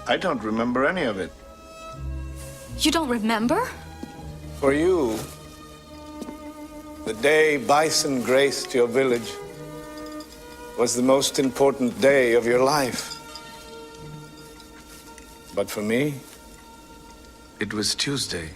I don't remember any of it. You don't remember? For you, the day bison graced your village was the most important day of your life. But for me, it was Tuesday.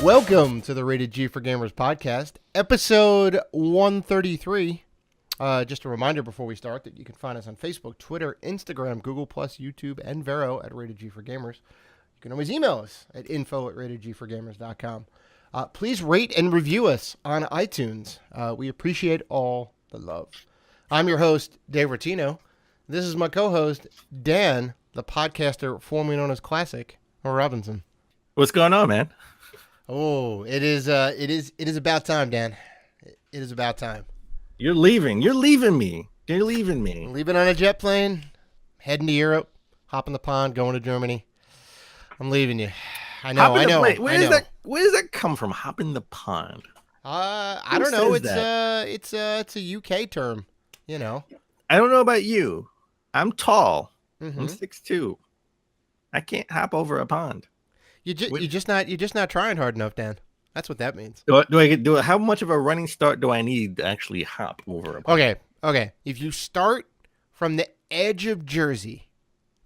Welcome to the Rated G for Gamers podcast, episode 133. Just a reminder before we start that you can find us on Facebook, Twitter, Instagram, Google+, YouTube, and Vero at Rated G for Gamers. You can always email us at info@ratedgforgamers.com. Please rate and review us on iTunes. We appreciate all the love. I'm your host, Dave Rotino. This is my co-host, Dan, the podcaster formerly known as Classic Robinson. What's going on, man? Oh, it is about time, Dan. It is about time. You're leaving me. Leaving on a jet plane, heading to Europe, hopping the pond, going to Germany. I'm leaving you. I know. Wait, where does that come from? Hopping the pond. I don't know. It's a UK term, you know. I don't know about you. I'm tall. Mm-hmm. I'm 6'2". I can't hop over a pond. You're just not trying hard enough, Dan. That's what that means. How much of a running start do I need to actually hop over a pond? Okay. If you start from the edge of Jersey,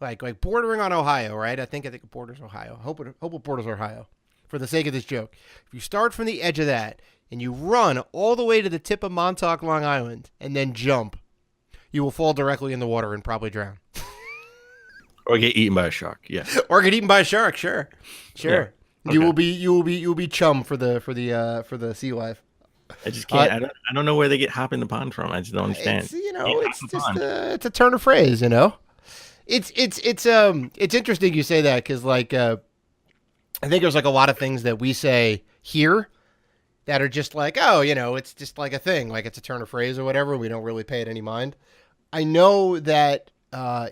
like bordering on Ohio, right? I think it borders Ohio. I hope it borders Ohio, for the sake of this joke. If you start from the edge of that and you run all the way to the tip of Montauk, Long Island, and then jump, you will fall directly in the water and probably drown. Or get eaten by a shark, yeah. Or get eaten by a shark, sure. Yeah. Okay. You will be chum for the sea life. I just can't. I don't know where they get hop in the pond from. I just don't understand. It's a turn of phrase, you know. It's interesting you say that because I think there's like a lot of things that we say here that are just like, oh, you know, it's just like a thing, like it's a turn of phrase or whatever. We don't really pay it any mind. I know that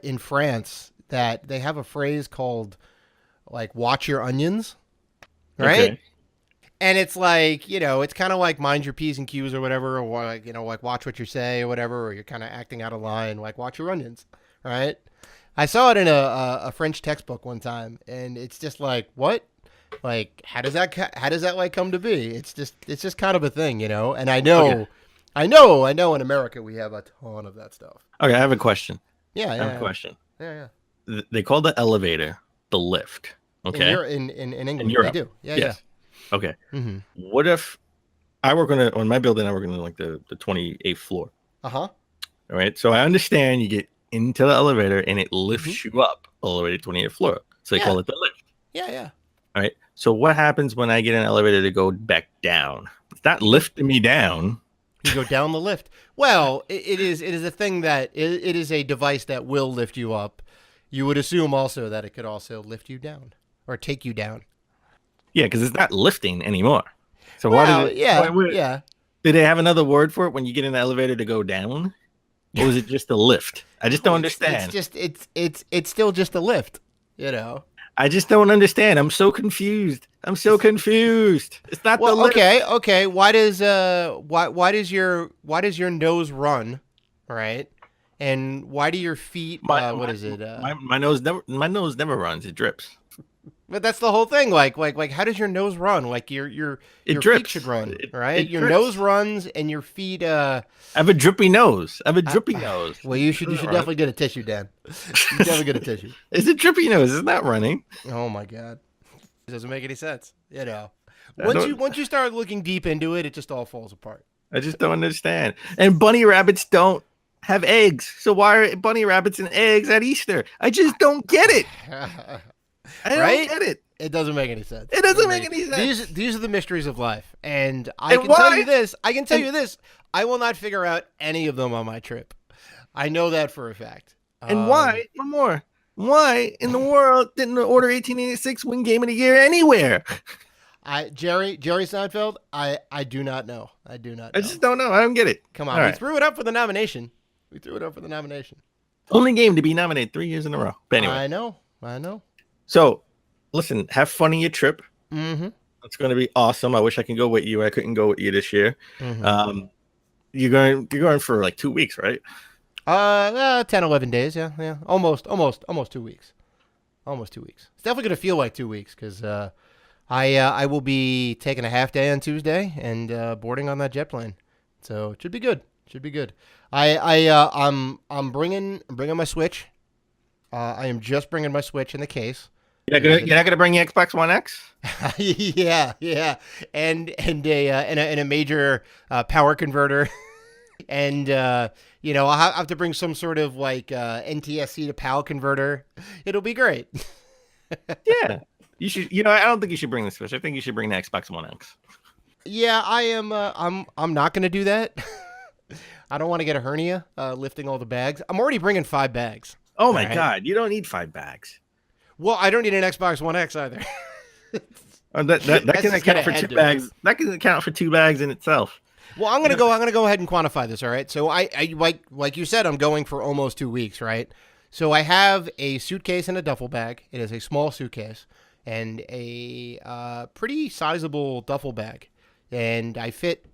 in France that they have a phrase called like "watch your onions," right? Okay. And it's like, you know, it's kind of like mind your P's and Q's or whatever, or like, you know, like watch what you say or whatever, or you're kind of acting out of line, like watch your onions, right? I saw it in a French textbook one time, and it's just like, what? Like, how does that like come to be? It's just kind of a thing, you know. And I know in America we have a ton of that stuff. Okay, I have a question. Yeah, I have a question. Yeah. They call the elevator the lift. Okay. In England, they do. Yeah, yes. Yeah. Okay. Mm-hmm. What if I work on my building? I work on like the 28th floor. Uh-huh. All right. So I understand you get into the elevator and it lifts you up all the way to 28th floor. So they call it the lift. Yeah. All right. So what happens when I get an elevator to go back down? It's not lifting me down. You go down the lift. Well, it is a thing that it is a device that will lift you up. You would assume also that it could also lift you down or take you down. Yeah, because it's not lifting anymore. So yeah. Did they have another word for it when you get in the elevator to go down? Or was it just a lift? I just don't understand. It's still just a lift, you know. I just don't understand. I'm so confused. It's not the lift. Okay. Why does your nose run, right? And why do your feet? My nose never runs. It drips. But that's the whole thing. Like, how does your nose run? Like your feet should run, right? Your nose runs and your feet. I have a drippy nose. Nose. Well, you should definitely get a tissue, Dan. You definitely get a tissue. It's a drippy nose. It's not running. Oh my God, it doesn't make any sense. You know, once you start looking deep into it, it just all falls apart. I just don't understand. And bunny rabbits don't have eggs. So why are bunny rabbits and eggs at Easter? I just don't get it. I don't get it. It doesn't make any sense. It doesn't make any sense. These are the mysteries of life. And I can tell you this. I will not figure out any of them on my trip. I know that for a fact. And why? One more. Why in the world didn't the Order 1886 win Game of the Year anywhere? Jerry Seinfeld, I do not know. I do not know. I just don't know. I don't get it. Come on, All we right. threw it up for the nomination. Only game to be nominated 3 years in a row. But anyway. I know. So, listen, have fun in your trip. Mm-hmm. It's going to be awesome. I wish I could go with you. I couldn't go with you this year. Mm-hmm. You're going for like 2 weeks, right? 10, 11 days. Yeah. Almost 2 weeks. Almost 2 weeks. It's definitely going to feel like 2 weeks because I will be taking a half day on Tuesday and boarding on that jet plane. So it should be good. I'm bringing my Switch. I am just bringing my Switch in the case. You're not gonna bring the Xbox One X? yeah, and a major power converter, and I'll have to bring some sort of like NTSC to PAL converter. It'll be great. Yeah, you should. I don't think you should bring the Switch. I think you should bring the Xbox One X. Yeah, I am. I'm not gonna do that. I don't want to get a hernia lifting all the bags. I'm already bringing 5 bags. Oh my God, you don't need 5 bags. Well, I don't need an Xbox One X either. That can account for 2 bags. That can account for 2 bags in itself. Well, I'm gonna go ahead and quantify this. All right. So I like you said, I'm going for almost 2 weeks, right? So I have a suitcase and a duffel bag. It is a small suitcase and a pretty sizable duffel bag, and I fit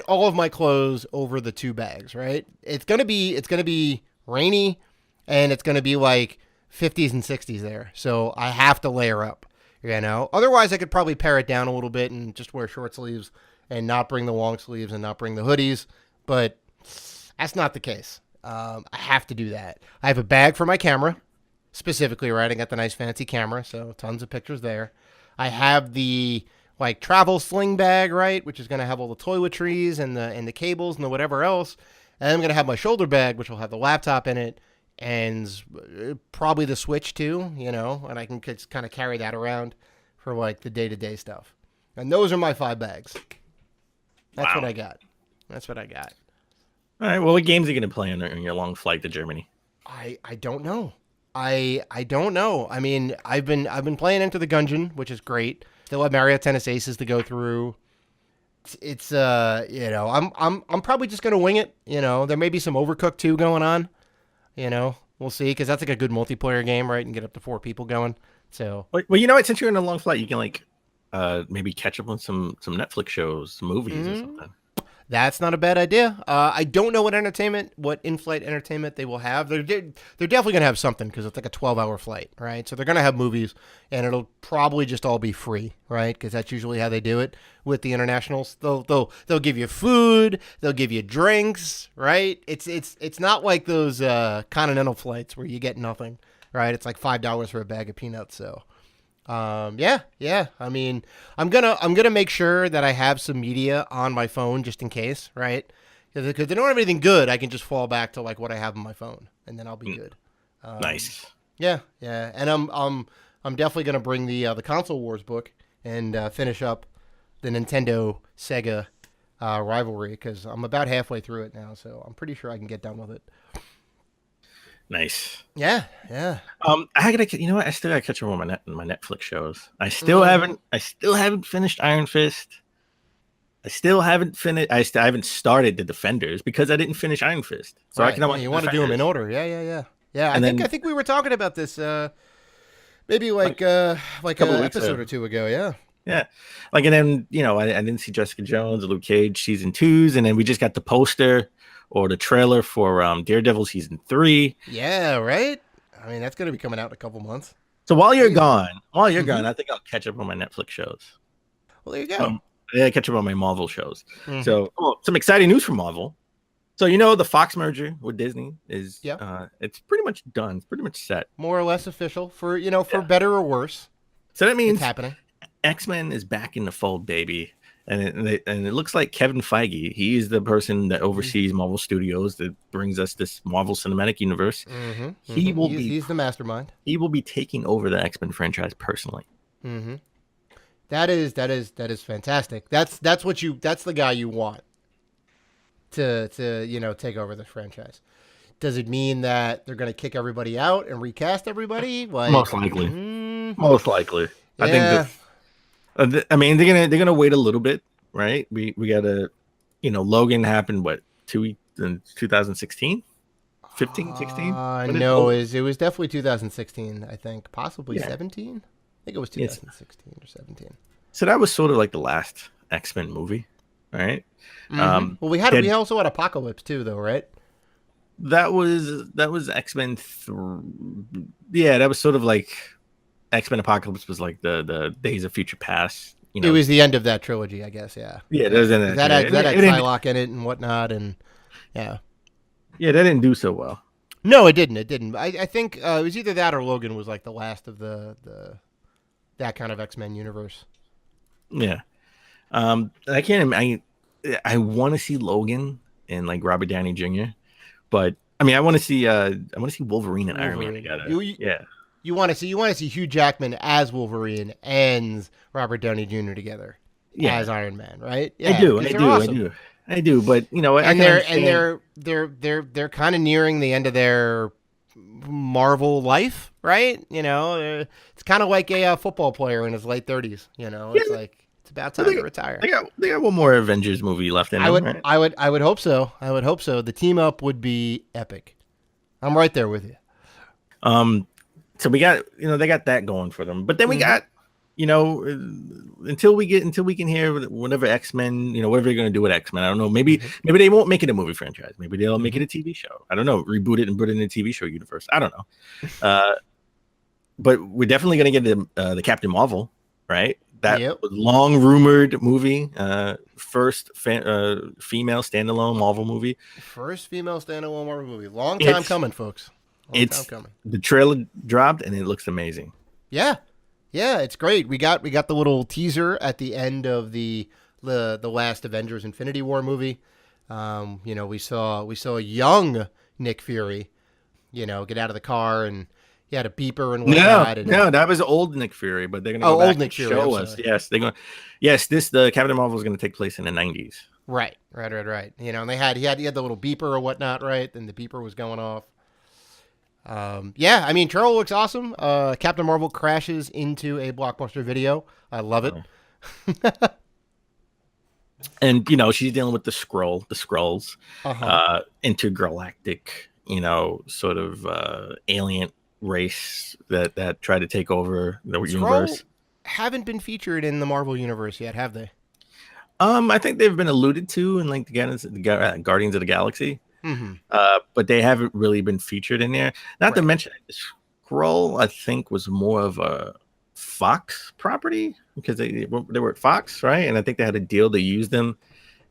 all of my clothes over the 2 bags. Right. It's gonna be rainy, and it's gonna be like 50s and 60s there. So I have to layer up, Otherwise, I could probably pare it down a little bit and just wear short sleeves and not bring the long sleeves and not bring the hoodies. But that's not the case. I have to do that. I have a bag for my camera, specifically, right? I got the nice fancy camera, so tons of pictures there. I have the travel sling bag, right, which is going to have all the toiletries and the cables and the whatever else. And I'm going to have my shoulder bag, which will have the laptop in it, and probably the Switch too, and I can just kind of carry that around for like the day-to-day stuff. And those are my 5 bags. That's what I got. All right. Well, what games are you going to play on your long flight to Germany? I don't know. I don't know. I mean, I've been playing Enter the Gungeon, which is great. Still have Mario Tennis Aces to go through. It's I'm probably just gonna wing it. There may be some Overcooked 2 going on. We'll see, because that's like a good multiplayer game, right? And get up to 4 people going. So, well, you know what? Since you're in a long flight, you can maybe catch up on some Netflix shows, some movies, or something. That's not a bad idea. I don't know what in-flight entertainment they will have. They're definitely going to have something, because it's like a 12-hour flight, right? So they're going to have movies, and it'll probably just all be free, right? Because that's usually how they do it with the internationals. They'll give you food, they'll give you drinks, right? It's not like those continental flights where you get nothing, right? It's like $5 for a bag of peanuts. So yeah. I mean, I'm gonna make sure that I have some media on my phone just in case, right? Because they don't have anything good, I can just fall back to like what I have on my phone, and then I'll be good. Nice. Yeah. And I'm definitely gonna bring the Console Wars book and finish up the Nintendo Sega rivalry, because I'm about halfway through it now, so I'm pretty sure I can get done with it. Nice. Yeah. I gotta, I still gotta catch up on my Netflix shows. I still haven't finished Iron Fist. I haven't started The Defenders because I didn't finish Iron Fist. So right. You want to do them in order? Yeah. I think we were talking about this maybe like an episode or 2 ago. Yeah. Yeah. And then I didn't see Jessica Jones, Luke Cage season 2s, and then we just got the poster or the trailer for Daredevil season 3. Yeah, right? I mean, that's going to be coming out in a couple months. So while you're gone, I think I'll catch up on my Netflix shows. Well, there you go. Catch up on my Marvel shows. Mm-hmm. So some exciting news from Marvel. So the Fox merger with Disney is it's pretty much done. It's pretty much set. More or less official for better or worse. So that means it's happening. X-Men is back in the fold, baby. And it looks like Kevin Feige, he is the person that oversees Marvel Studios, that brings us this Marvel Cinematic Universe. Mm-hmm. He's the mastermind. He will be taking over the X-Men franchise personally. Mm-hmm. That is fantastic. That's the guy you want to take over the franchise. Does it mean that they're going to kick everybody out and recast everybody? Like, Most likely. Most likely. I think yeah. I mean, they're gonna wait a little bit, right? We gotta, Logan happened in 2016, 15, 16. No, it was definitely 2016. I think possibly 17. I think it was 2016 or 17. So that was sort of like the last X-Men movie, right? Well, we also had Apocalypse too, though, right? That was X-Men. Yeah, that was sort of like X-Men Apocalypse was like the Days of Future Past. It was the end of that trilogy, I guess. Yeah. Yeah, that had Psylocke in it and whatnot, and yeah. Yeah, that didn't do so well. No, it didn't. It didn't. I think it was either that or Logan was like the last of that kind of X-Men universe. Yeah. I want to see Logan and like Robert Downey Jr., but I mean, I want to see Wolverine and Iron Man together. You want to see Hugh Jackman as Wolverine and Robert Downey Jr. together as Iron Man, right? Yeah, I do. But they're kind of nearing the end of their Marvel life, right? It's kind of like a football player in his late 30s. It's like it's about time to retire. They got one more Avengers movie left in them. I would hope so. The team up would be epic. I'm right there with you. So we got, they got that going for them, but then we got, until we can hear whatever X-Men, whatever they're going to do with X-Men. I don't know. Maybe they won't make it a movie franchise. Maybe they'll make it a TV show. I don't know. Reboot it and put it in a TV show universe. I don't know. But we're definitely going to get the Captain Marvel, right? That was long rumored movie. First female standalone Marvel movie. First female standalone Marvel movie. Long time coming, folks. The trailer dropped and it looks amazing. Yeah, it's great. We got the little teaser at the end of the last Avengers Infinity War movie. We saw a young Nick Fury, get out of the car and he had a beeper and whatnot. No, that was old Nick Fury, but they're gonna go back and show us. Yes, they're going. Yes, the Captain Marvel is going to take place in the 90s. Right. And he had the little beeper or whatnot, right? And the beeper was going off. I mean, trailer looks awesome. Captain Marvel crashes into a Blockbuster Video. I love it. And she's dealing with the Skrulls, intergalactic, sort of alien race that try to take over the universe. Haven't been featured in the Marvel universe yet, have they? I think they've been alluded to in like the Guardians of the Galaxy. But they haven't really been featured in there. Not to mention, Skrull, I think, was more of a Fox property because they were at Fox, right? And I think they had a deal to use them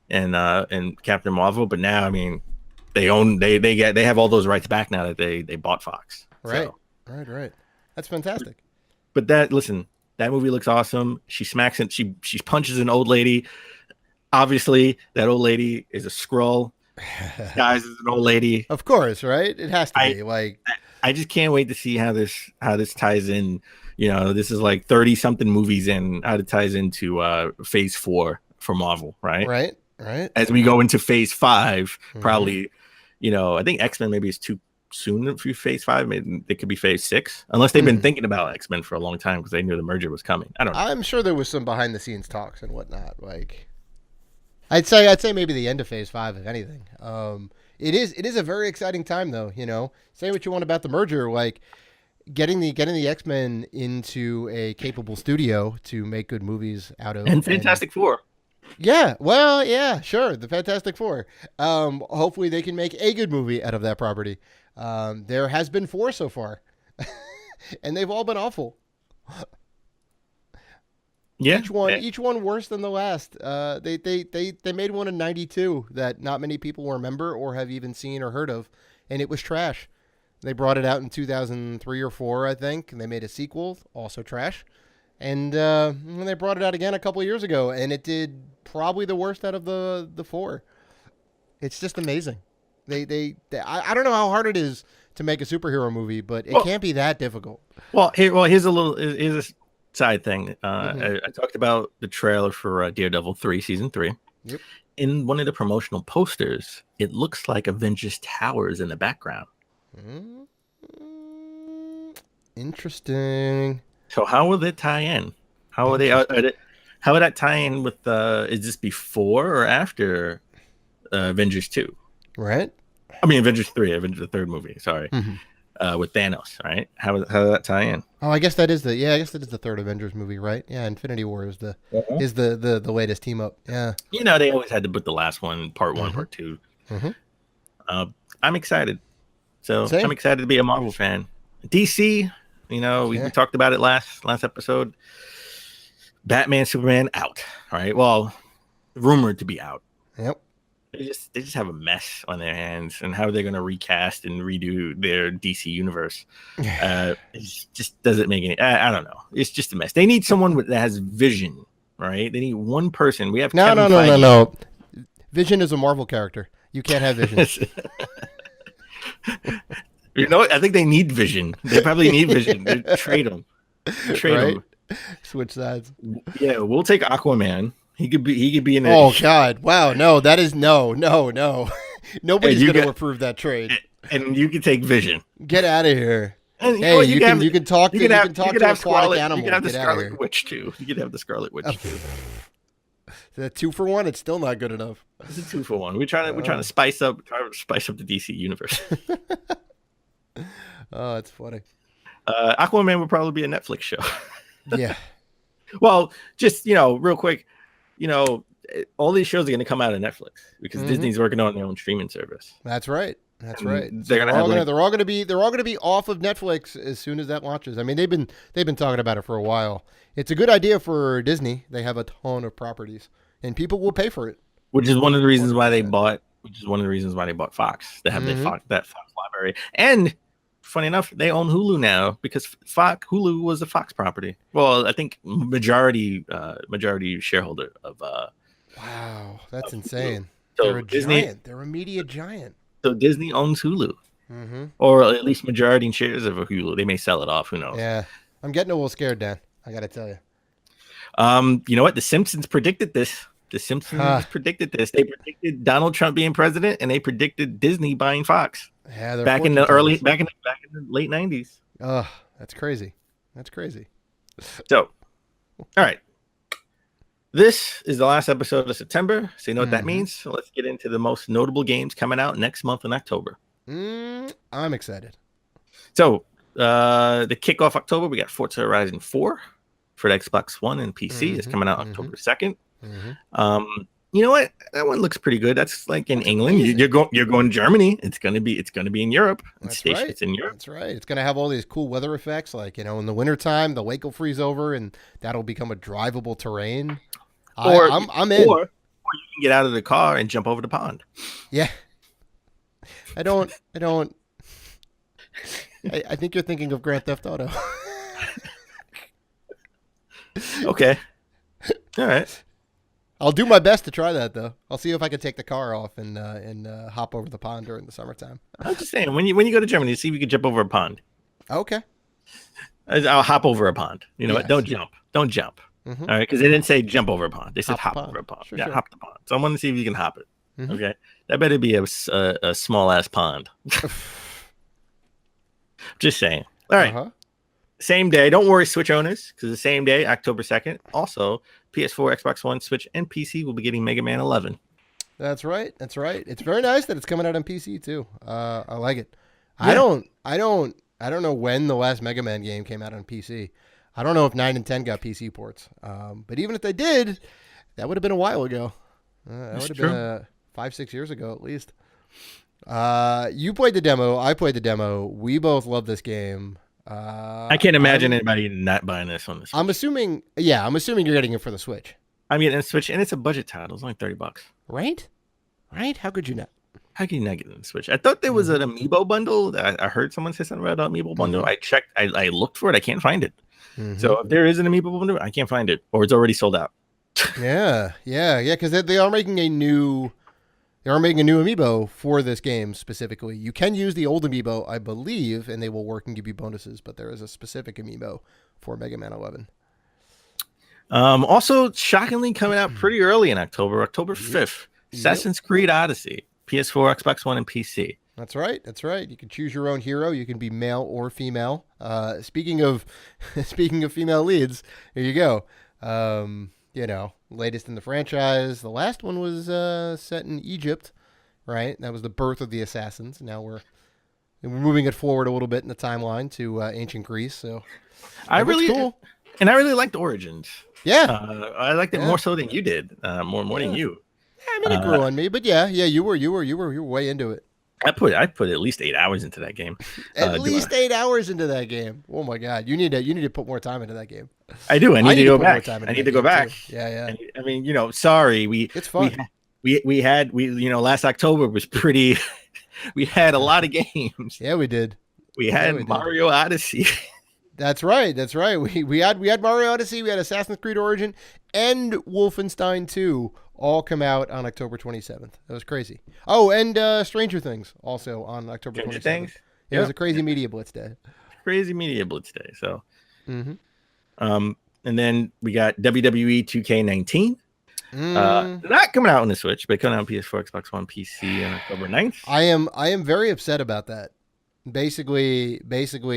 in Captain Marvel. But now, I mean, they have all those rights back now that they bought Fox. Right, so. Right. That's fantastic. But that movie looks awesome. She smacks and she punches an old lady. Obviously, that old lady is a Skrull. Guys, is an old lady. Of course, right? It has to be like. I just can't wait to see how this ties in. This is like 30 something movies and how it ties into phase 4 for Marvel, right? Right. As we go into phase 5, probably, I think X-Men maybe is too soon for phase 5. Maybe it could be phase 6, unless they've been thinking about X-Men for a long time because they knew the merger was coming. I don't know. I'm sure there was some behind the scenes talks and whatnot. Like, I'd say maybe the end of phase 5, if anything. It is a very exciting time though. Say what you want about the merger, like getting the X-Men into a capable studio to make good movies out of, and Fantastic Four. Yeah, well, yeah, sure, the Fantastic Four. Hopefully they can make a good movie out of that property. There has been 4 so far, and they've all been awful. Yeah, each one worse than the last. They made one in '92 that not many people remember or have even seen or heard of, and it was trash. They brought it out in 2003 or 4, I think, and they made a sequel, also trash. And they brought it out again a couple of years ago, and it did probably the worst out of the 4. It's just amazing. I don't know how hard it is to make a superhero movie, but it can't be that difficult. Here's a side thing. I talked about the trailer for Daredevil 3 season 3. Yep. in one of the promotional posters, it looks like Avengers Towers in the background. Interesting. So how will they tie in? How will they? How would that tie in with? Is this before or after Avengers 2? Right. I mean Avengers 3, Avengers the third movie. Sorry, with Thanos. Right. How does that tie in? Oh, I guess that is the third Avengers movie, right? Yeah, Infinity War is the latest team up. Yeah. You know, they always had to put the last one, part 1, part 2. I'm excited. So Same. I'm excited to be a Marvel fan. DC, you know, we talked about it last episode. Batman, Superman out. All right. Well, rumored to be out. Yep. They just have a mess on their hands, and how they're going to recast and redo their DC universe. It just doesn't make any. I don't know. It's just a mess. They need someone that has vision, right? They need one person. We have no. Vision is a Marvel character. You can't have Vision. You know what? I think they need Vision. They probably need Vision. Trade them. Trade them. Switch sides. Yeah, we'll take Aquaman. He could be in. Oh God! Wow! No, that is no. Nobody's going to approve that trade. And you can take Vision. Get out of here. And you can talk to aquatic animals. You can have the Scarlet Witch too. You can have the Scarlet Witch too. That 2 for 1, it's still not good enough. It's a 2 for 1. We're trying to spice up the DC universe. Oh, that's funny. Aquaman would probably be a Netflix show. Yeah. Well, just real quick, all these shows are going to come out of Netflix because Disney's working on their own streaming service. That's right. They're all going to be off of Netflix as soon as that launches. I mean, they've been talking about it for a while. It's a good idea for Disney. They have a ton of properties, and people will pay for it. Which is one of the reasons why they bought. Fox. They have that Fox library, and funny enough, they own Hulu now because Hulu was a Fox property. Well, I think majority shareholder of. Wow, that's insane. So they're a Disney, giant. They're a media giant. So Disney owns Hulu, or at least majority shares of Hulu. They may sell it off. Who knows? Yeah, I'm getting a little scared, Dan. I got to tell you. You know what? The Simpsons predicted this. They predicted Donald Trump being president, and they predicted Disney buying Fox. Yeah, back in the late 90s. Oh, that's crazy. So, all right. This is the last episode of September, so you know what that means. So let's get into the most notable games coming out next month in October. I'm excited. So, the kickoff October, we got Forza Horizon 4 for the Xbox One and PC. It's coming out October 2nd. You know what? That one looks pretty good. That's like in England. You're going to Germany. It's gonna be in Europe. That's right. It's in Europe. That's right. It's gonna have all these cool weather effects, like in the wintertime, the lake will freeze over, and that'll become a drivable terrain. I'm in. Or you can get out of the car and jump over the pond. Yeah. I don't. I think you're thinking of Grand Theft Auto. Okay. All right. I'll do my best to try that, though. I'll see if I can take the car off and hop over the pond during the summertime. I'm just saying, when you go to Germany, see if you can jump over a pond. Okay. I'll hop over a pond. You know what? Don't jump. All right, because they didn't say jump over a pond. They said hop over a pond. Sure. Hop the pond. So I want to see if you can hop it. Okay, that better be a small ass pond. Just saying. All right. Same day. Don't worry, Switch owners, because the same day, October 2nd, also PS4, Xbox One, Switch, and PC will be getting Mega Man 11. That's right. It's very nice that it's coming out on PC too. I like it. Yeah. I don't know when the last Mega Man game came out on PC. I don't know if 9 and 10 got PC ports. But even if they did, that would have been a while ago. That would have been 5-6 years ago at least. You played the demo. I played the demo. We both love this game. I can't imagine anybody not buying this on the Switch. I'm assuming you're getting it for the Switch. I'm getting a Switch, and it's a budget title. It's only $30. Right? How could you not? How can you not get it on the Switch? I thought there was an Amiibo bundle. I heard someone say something about an Amiibo bundle. I checked. I looked for it. I can't find it. So if there is an Amiibo bundle, I can't find it, or it's already sold out. Yeah. Because they are making a new Amiibo for this game specifically. You can use the old Amiibo, I believe, and they will work and give you bonuses. But there is a specific Amiibo for Mega Man 11. Also, shockingly, coming out pretty early in October 5th. Assassin's Creed Odyssey, PS4, Xbox One, and PC. That's right. That's right. You can choose your own hero. You can be male or female. Speaking of speaking of female leads, here you go. Latest in the franchise. The last one was set in Egypt, right? That was the birth of the assassins. Now we're moving it forward a little bit in the timeline to ancient Greece. So I really liked Origins. Yeah, I liked it more so than you did. More than you. I mean, it grew on me, but yeah, you were way into it. I put at least 8 hours into that game. At least 8 hours into that game. Oh my god, you need to put more time into that game. I do. I need to go back. I need to go back. Too. Yeah. I mean, sorry, it's fun. We had last October was pretty. We had a lot of games. Yeah, we did. We had Mario Odyssey. That's right. We had Mario Odyssey. We had Assassin's Creed Origin and Wolfenstein 2 all come out on October 27th. That was crazy. Oh, and Stranger Things also on October 27th. Things? It was a crazy media blitz day. Crazy media blitz day. So, and then we got WWE 2K19. Not coming out on the Switch, but coming out on PS4, Xbox One, PC on October 9th. I am very upset about that. Basically,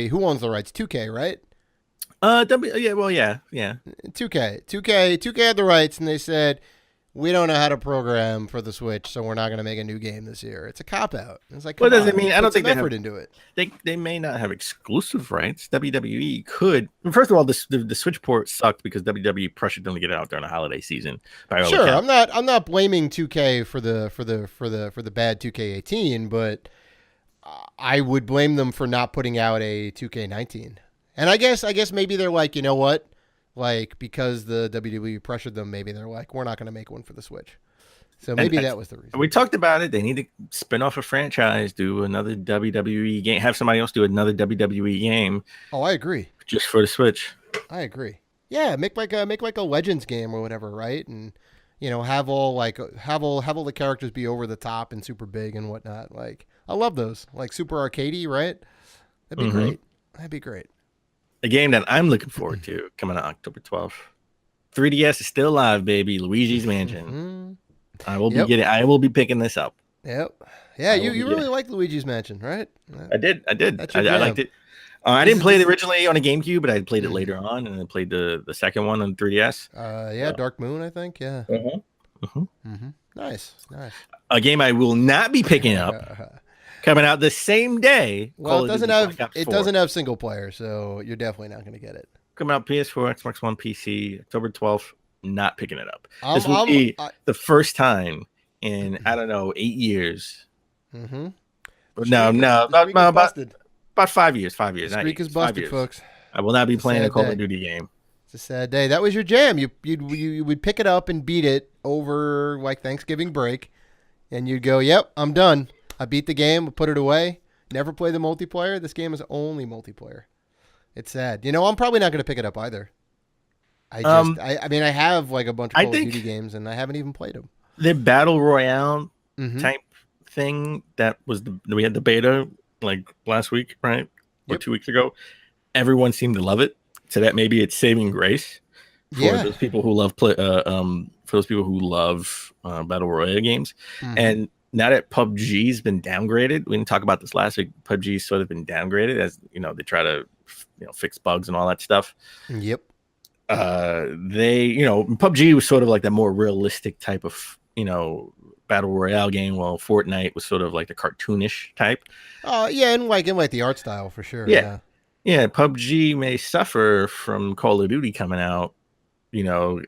who owns the rights? 2K, right? Yeah. 2K had the rights, and they said, we don't know how to program for the Switch, so we're not going to make a new game this year. It's a cop-out. It's like, what does it mean? I don't think they have effort into it. They may not have exclusive rights. WWE could. First of all, the Switch port sucked because WWE pressured them to get it out during the holiday season. Sure, I'm not blaming 2K for the bad 2K18, but I would blame them for not putting out a 2K19. And I guess maybe they're like, you know what? Like, because the WWE pressured them, maybe they're like, we're not going to make one for the Switch. So maybe that was the reason. We talked about it. They need to spin off a franchise, do another WWE game, have somebody else do another WWE game. Oh, I agree. Just for the Switch. I agree. Yeah, make like a Legends game or whatever, right? And have all the characters be over the top and super big and whatnot. Like, I love those. Like super arcadey, right? That'd be great. That'd be great. A game that I'm looking forward to coming out October 12th. 3DS is still alive, baby. Luigi's Mansion. I will be picking this up. Yep. Yeah, you really like Luigi's Mansion, right? I did. I liked it. I didn't play it originally on a GameCube, but I played it later on, and I played the second one on 3DS. Dark Moon, I think. Yeah. Nice. A game I will not be picking up. Coming out the same day. Well, it doesn't have single player, so you're definitely not going to get it. Coming out PS4, Xbox One, PC, October 12th. Not picking it up. This will be the first time in 8 years. About 5 years. 5 years. Streak is busted, folks. I will not be playing a Call of Duty game. It's a sad day. That was your jam. You would pick it up and beat it over like Thanksgiving break, and you'd go, "Yep, I'm done. I beat the game, put it away, never play the multiplayer. This game is only multiplayer." It's sad. I'm probably not going to pick it up either. I have like a bunch of Call of Duty games, and I haven't even played them. The Battle Royale type thing we had the beta like last week, right? Or 2 weeks ago. Everyone seemed to love it. So that maybe it's saving grace for those people who love Battle Royale games. And now that PUBG's been downgraded, we didn't talk about this last week. PUBG's sort of been downgraded as they try to fix bugs and all that stuff. Yep. PUBG was sort of like that more realistic type of Battle Royale game, while Fortnite was sort of like the cartoonish type. And like the art style for sure. Yeah, PUBG may suffer from Call of Duty coming out.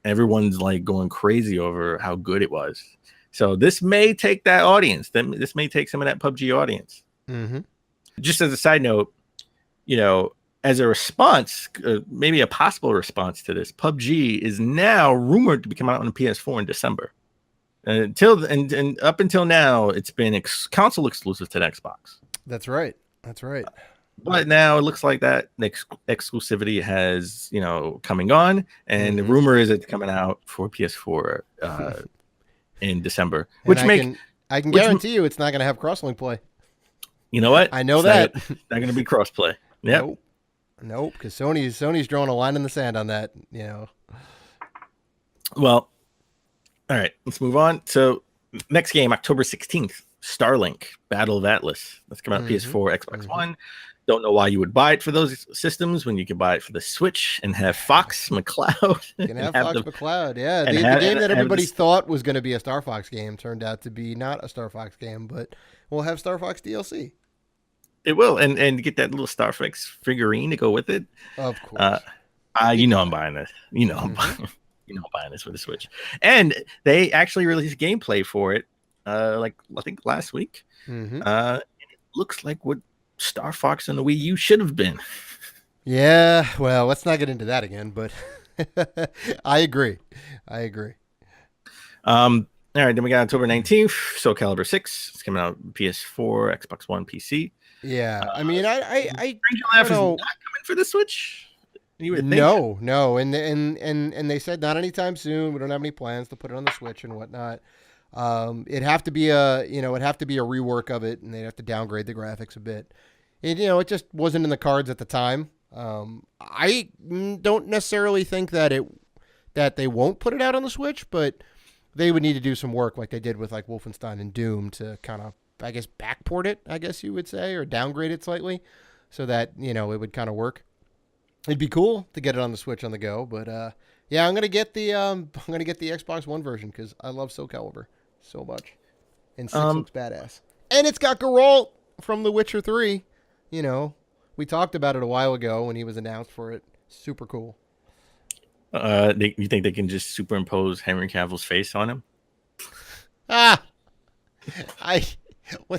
Everyone's like going crazy over how good it was. So this may take that audience. This may take some of that PUBG audience. Just as a side note, as a response, maybe a possible response to this, PUBG is now rumored to be coming out on the PS4 in December. And up until now, it's been console exclusive to the Xbox. That's right. But now it looks like that exclusivity has, coming on, and the rumor is it's coming out for PS4 in December. I can guarantee you it's not going to have cross-link play. You know what? I know that. It's not going to be cross-play. Yep. Nope, because Sony's drawing a line in the sand on that. Well, all right, let's move on. So Next game, October 16th, Starlink Battle of Atlas. That's coming out PS4, Xbox One. Don't know why you would buy it for those systems when you could buy it for the Switch and have Fox McCloud. You can have Fox McCloud, yeah. The game that everybody thought was going to be a Star Fox game turned out to be not a Star Fox game, but we'll have Star Fox DLC. It will, and get that little Star Fox figurine to go with it. Of course. You know I'm buying this. You know I'm buying this for the Switch. And they actually released gameplay for it, I think last week. And it looks like what Star Fox on the Wii U should have been. Yeah, well, let's not get into that again, but I agree. All right, then we got October 19th, Soul Calibur 6. It's coming out PS4, Xbox One, PC. Yeah, I mean, I Stranger Laugh is not coming for the Switch. You would think. No, and they said not anytime soon. We don't have any plans to put it on the Switch and whatnot. It'd have to be a rework of it, and they'd have to downgrade the graphics a bit. It just wasn't in the cards at the time. I don't necessarily think that they won't put it out on the Switch, but they would need to do some work like they did with like Wolfenstein and Doom to kind of, I guess, backport it, I guess you would say, or downgrade it slightly so that, it would kind of work. It'd be cool to get it on the Switch on the go, but yeah, I'm gonna get the Xbox One version because I love Soul Calibur so much, and 6 looks badass, and it's got Geralt from The Witcher 3. We talked about it a while ago when he was announced for it. Super cool. You think they can just superimpose Henry Cavill's face on him? Well,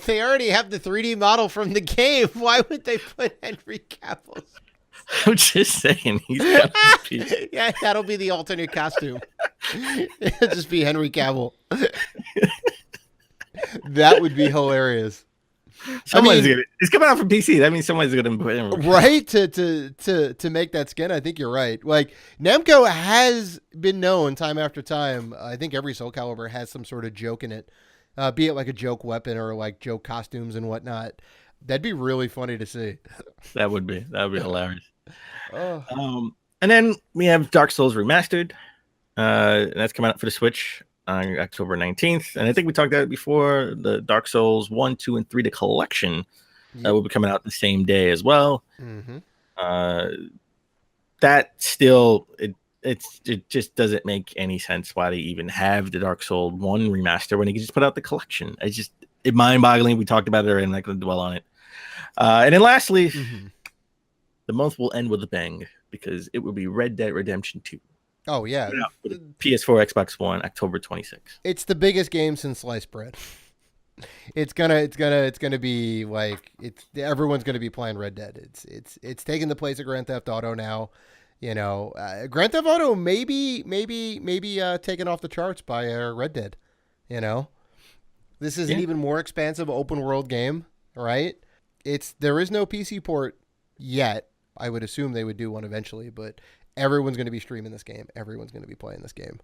they already have the 3D model from the game. Why would they put Henry Cavill's? I'm just saying. Yeah, that'll be the alternate costume. It'll just be Henry Cavill. That would be hilarious. It's coming out from PC. That means someone's going to put him right to make that skin. I think you're right. Like Namco has been known time after time. I think every Soul Calibur has some sort of joke in it, be it like a joke weapon or like joke costumes and whatnot. That'd be really funny to see. That would be hilarious. And then we have Dark Souls Remastered. And that's coming out for the Switch on October 19th. And I think we talked about it before. The Dark Souls 1, 2, and 3, the collection will be coming out the same day as well. That still, it just doesn't make any sense why they even have the Dark Souls 1 remaster when they can just put out the collection. It's mind-boggling. We talked about it already. I'm not going to dwell on it. And then lastly, the month will end with a bang because it will be Red Dead Redemption 2. Oh yeah, PS4, Xbox One, October 26th. It's the biggest game since sliced bread. It's gonna be like everyone's gonna be playing Red Dead. It's taking the place of Grand Theft Auto now. Grand Theft Auto maybe taken off the charts by Red Dead. This is an even more expansive open world game, right? There is no PC port yet. I would assume they would do one eventually, but everyone's going to be streaming this game. Everyone's going to be playing this game.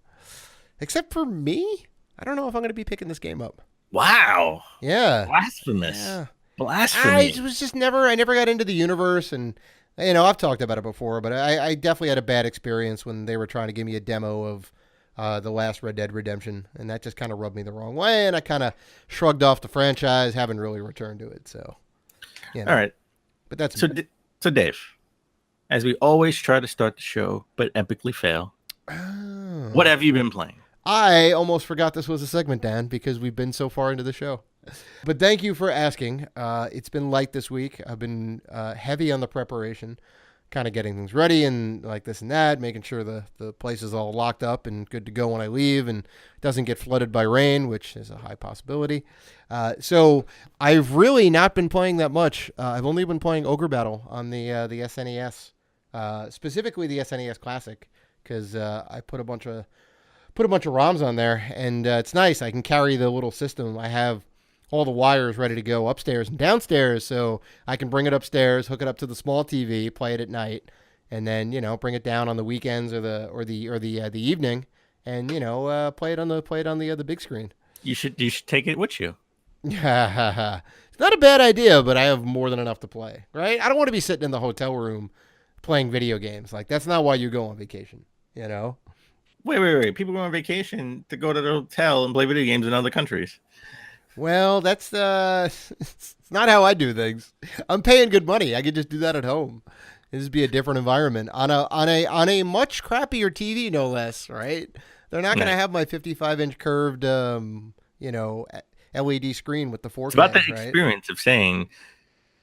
Except for me. I don't know if I'm going to be picking this game up. Wow. Yeah. Blasphemous. Yeah. Blasphemy. I never got into the universe, and I've talked about it before, but I definitely had a bad experience when they were trying to give me a demo of the last Red Dead Redemption, and that just kind of rubbed me the wrong way, and I kind of shrugged off the franchise, haven't really returned to it. So, all right. But that's so Dave, as we always try to start the show, but epically fail. What have you been playing? I almost forgot this was a segment, Dan, because we've been so far into the show. But thank you for asking. It's been light this week. I've been heavy on the preparation, kind of getting things ready and like this and that, making sure the place is all locked up and good to go when I leave and doesn't get flooded by rain, which is a high possibility. So I've really not been playing that much. I've only been playing Ogre Battle on the SNES, specifically the SNES Classic, because I put a bunch of ROMs on there, and it's nice. I can carry the little system. I have all the wires ready to go upstairs and downstairs, so I can bring it upstairs, hook it up to the small TV, play it at night, and then bring it down on the weekends or the evening, and play it on the big screen. You should take it with you. It's not a bad idea, but I have more than enough to play. Right? I don't want to be sitting in the hotel room playing video games. Like that's not why you go on vacation. Wait. People go on vacation to go to the hotel and play video games in other countries. Well, that's it's not how I do things. I'm paying good money. I could just do that at home. This would be a different environment on a much crappier TV, no less. Right? They're not going to have my 55-inch curved, LED screen with the 4K. It's about the right? experience of saying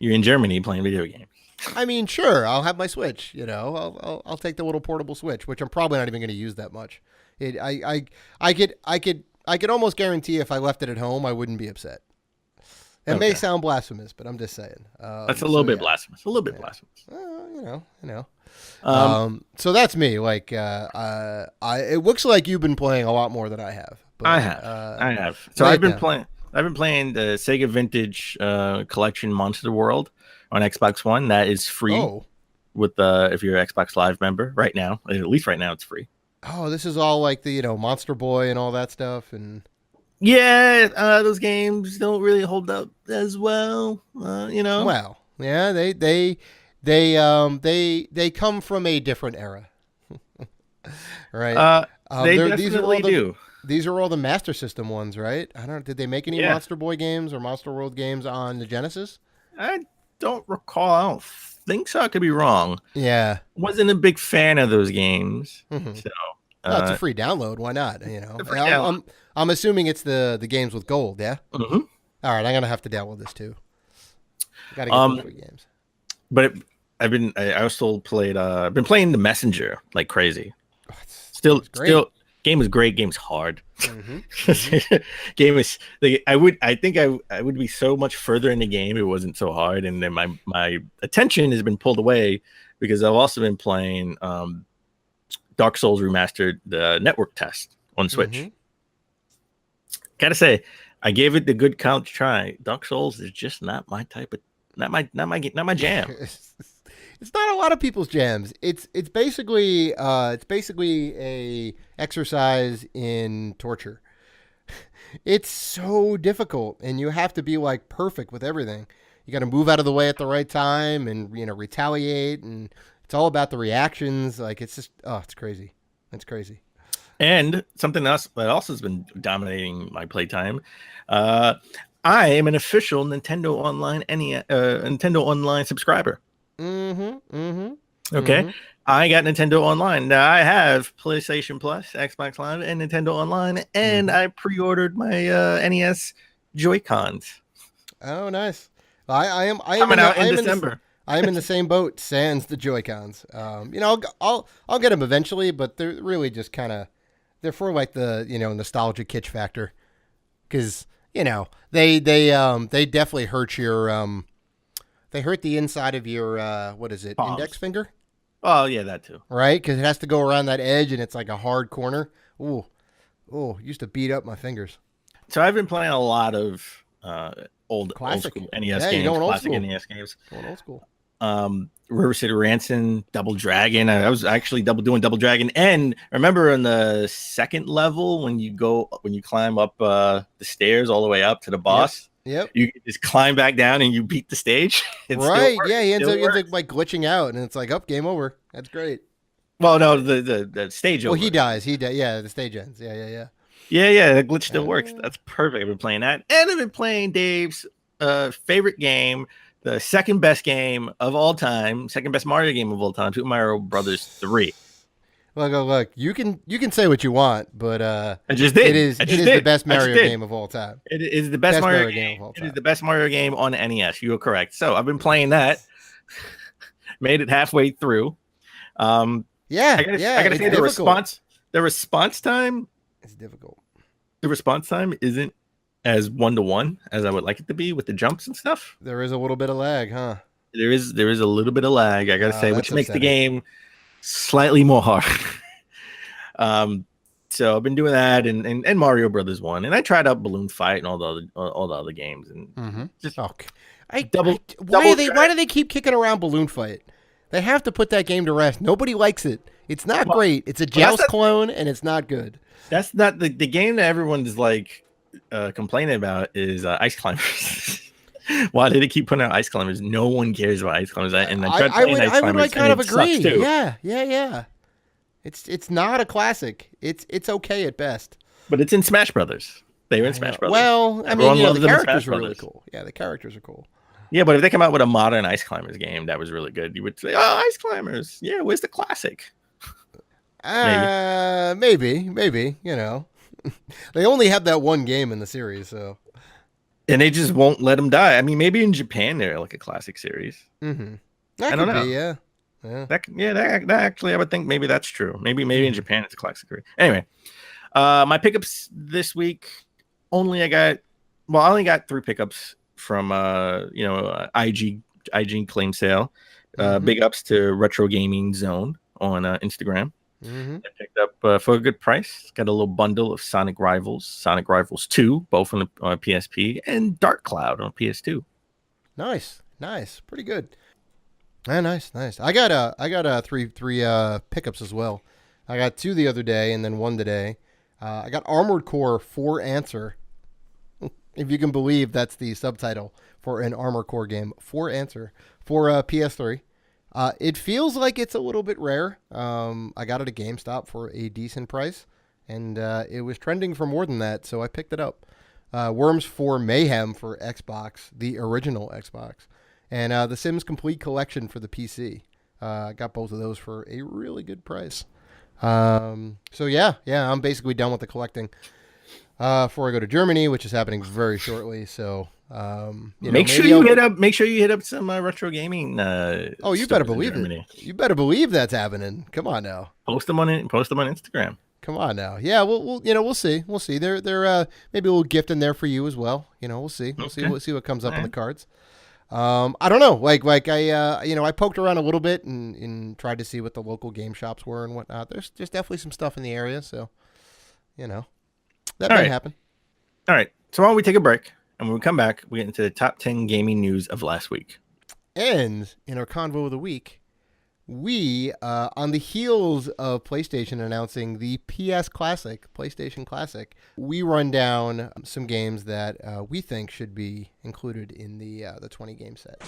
you're in Germany playing video games. I mean, sure, I'll have my Switch. I'll take the little portable Switch, which I'm probably not even going to use that much. I could almost guarantee if I left it at home, I wouldn't be upset. It may sound blasphemous, but I'm just saying. That's a little bit blasphemous. A little bit blasphemous. So that's me. Like, it looks like you've been playing a lot more than I have. But, I have. So I've been playing the Sega Vintage Collection Monster World on Xbox One. That is free with if you're an Xbox Live member right now. At least right now, it's free. Oh, this is all like the Monster Boy and all that stuff, and those games don't really hold up as well. Well, yeah, they come from a different era, right? They definitely do. These are all the Master System ones, right? I don't know. Did they make any Monster Boy games or Monster World games on the Genesis? I don't recall. I don't think so. I could be wrong. Yeah. Wasn't a big fan of those games. Mm-hmm. So it's a free download. Why not? I'm assuming it's the games with gold, yeah? Mm-hmm. All right, I'm going to have to download this too. Got to get those free games. But I've been playing The Messenger like crazy. Oh, Still game is great. Game's hard. Mm-hmm. Game is I would be so much further in the game if it wasn't so hard, and then my attention has been pulled away because I've also been playing Dark Souls Remastered, the network test on Switch. Mm-hmm. Gotta say, I gave it the good count try. Dark Souls is just not my type of not my jam. It's not a lot of people's jams. It's basically a exercise in torture. It's so difficult, and you have to be like perfect with everything. You got to move out of the way at the right time, and retaliate, and it's all about the reactions. Like it's just it's crazy. It's crazy. And something else that also has been dominating my playtime. I am an official Nintendo Online subscriber. Mm-hmm. Mm-hmm. Okay. Mm-hmm. I got Nintendo Online. Now I have PlayStation Plus, Xbox Live, and Nintendo Online, and I pre-ordered my NES Joy-Cons. Oh, nice. I am coming out in December. I am in the same boat sans the Joy-Cons. I'll get them eventually, but they're really just they're for like the nostalgia kitsch factor, because they definitely hurt your they hurt the inside of your what is it, palms. Index finger? Oh yeah, that too. Right, because it has to go around that edge, and it's like a hard corner. Ooh, used to beat up my fingers. So I've been playing a lot of old Classic. school NES games, classic NES games. Going old school. River City Ransom, Double Dragon. I was actually doing Double Dragon, and remember on the second level when you climb up the stairs all the way up to the boss. Yep. You just climb back down and you beat the stage. Right. Yeah. He ends up like glitching out, and it's like, game over. That's great. Well, no, the stage over. Well, he dies. Yeah, the stage ends. Yeah. Yeah. The glitch still works. That's perfect. I've been playing that, and I've been playing Dave's favorite game, the second best game of all time, second best Mario game of all time, Super Mario Brothers 3. Look. You can say what you want, but I just did. It is the best Mario game of all time. It is the best Mario game of all time. It is the best Mario game on NES. You are correct. So I've been playing that. Made it halfway through. I gotta say the response time. It's difficult. The response time isn't as 1-to-1 as I would like it to be with the jumps and stuff. There is a little bit of lag, huh? There is a little bit of lag. I gotta say, which makes the game slightly more hard. So I've been doing that and Mario Brothers 1, and I tried out Balloon Fight and all the other games, and just why do they keep kicking around Balloon Fight? They have to put that game to rest. Nobody likes it. It's not great. It's a Joust clone, and it's not good. That's not the game that everyone is like complaining about is Ice Climbers. Why did they keep putting out Ice Climbers? No one cares about Ice Climbers. And I would kind of agree. Yeah. It's not a classic. It's okay at best. But it's in Smash Brothers. They were in Smash Brothers. Well, I Everyone mean, loves the them in Smash characters are really Brothers. cool. Yeah, the characters are cool. Yeah, but if they come out with a modern Ice Climbers game, that was really good. You would say, "Oh, Ice Climbers. Yeah, where's the classic?" Maybe. You know, they only have that one game in the series, so. And they just won't let them die. I mean, maybe in Japan they're like a classic series. Mm-hmm. That I don't could know. be, yeah. That actually, I would think maybe that's true. Maybe in Japan it's a classic series. Anyway, my pickups this week I only got 3 pickups from IG claim sale. Big ups to Retro Gaming Zone on Instagram. Mm-hmm. I picked up for a good price. Got a little bundle of Sonic Rivals 2, both on the PSP, and Dark Cloud on PS2. Nice, pretty good. Nice. I got three pickups as well. I got 2 the other day and then 1 today. I got Armored Core 4 Answer. If you can believe that's the subtitle for an Armored Core game, 4 Answer for PS3. It feels like it's a little bit rare. I got it at GameStop for a decent price, and it was trending for more than that, so I picked it up. Worms 4 Mayhem for Xbox, the original Xbox, and The Sims Complete Collection for the PC. I got both of those for a really good price. So yeah, I'm basically done with the collecting before I go to Germany, which is happening very shortly. So make sure you hit up some retro gaming. You better believe it. You better believe that's happening. Come on now. Post them on Instagram. Come on now. Yeah, we'll see. They're maybe a little gift in there for you as well. We'll see. We'll see what comes up in the cards. I don't know. Like I poked around a little bit and tried to see what the local game shops were and whatnot. There's definitely some stuff in the area, so that might happen. All right. So why don't we take a break, and when we come back, we get into the top 10 gaming news of last week. And in our convo of the week, we, on the heels of PlayStation announcing the PlayStation Classic, we run down some games that we think should be included in the 20 game set.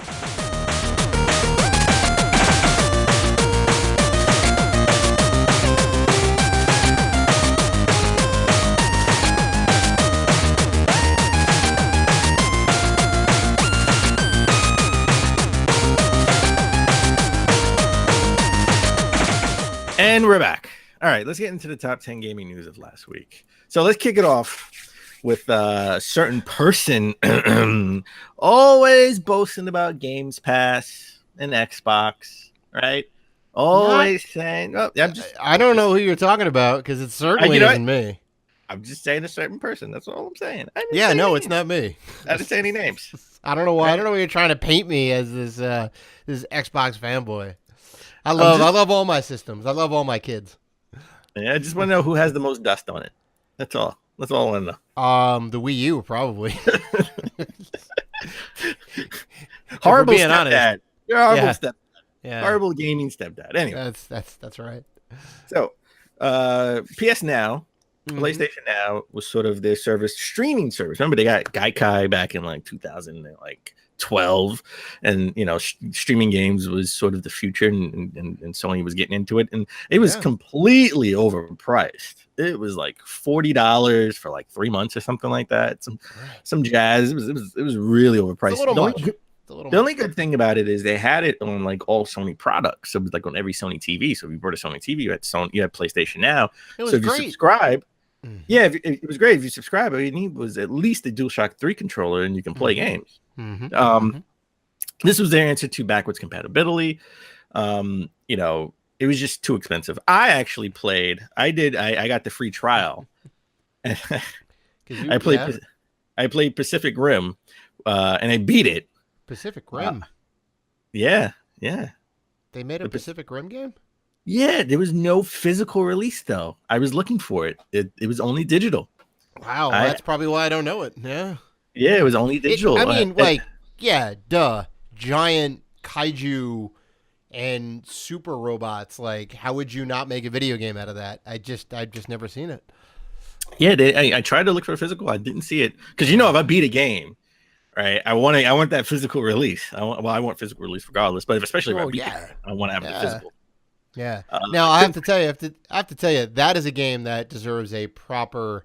And we're back. All right, let's get into the top 10 gaming news of last week. So let's kick it off with a certain person always boasting about Games Pass and Xbox, right? Always saying, I don't know who you're talking about because it certainly isn't me. I'm just saying a certain person. That's all I'm saying. It's not me. I didn't say any names. I don't know why. I don't know why you're trying to paint me as this Xbox fanboy. I love all my systems. I love all my kids. Yeah, I just want to know who has the most dust on it. That's all. That's all I want to know. The Wii U probably. Horrible being stepdad. You're a horrible stepdad. Yeah. Horrible gaming stepdad. Anyway, that's right. So, PS Now, PlayStation Now was sort of their streaming service. Remember, they got Gaikai back in like 2012, and streaming games was sort of the future, and Sony was getting into it, and it was completely overpriced. It was like $40 for like 3 months or something like that. Some jazz. It was really overpriced. It's a little much. The only good thing about it is they had it on like all Sony products. So it was like on every Sony TV. So if you bought a Sony TV, you had PlayStation Now. It was so if great. You subscribe, it was great. If you subscribe, all you need was at least a DualShock 3 controller, and you can play games. This was their answer to backwards compatibility. It was just too expensive. I actually played. I got the free trial. I played Pacific Rim, and I beat it. Pacific Rim. Yeah. They made a Pacific Rim game? Yeah, there was no physical release though. I was looking for it. It was only digital. Wow, that's probably why I don't know it. Yeah. Yeah, it was only digital. Giant kaiju and super robots. Like, how would you not make a video game out of that? I've just never seen it. Yeah, I tried to look for a physical. I didn't see it because if I beat a game, right, I want that physical release. I want physical release regardless, but especially if I beat it, I want to have the physical. Yeah. Now I have to tell you, that is a game that deserves a proper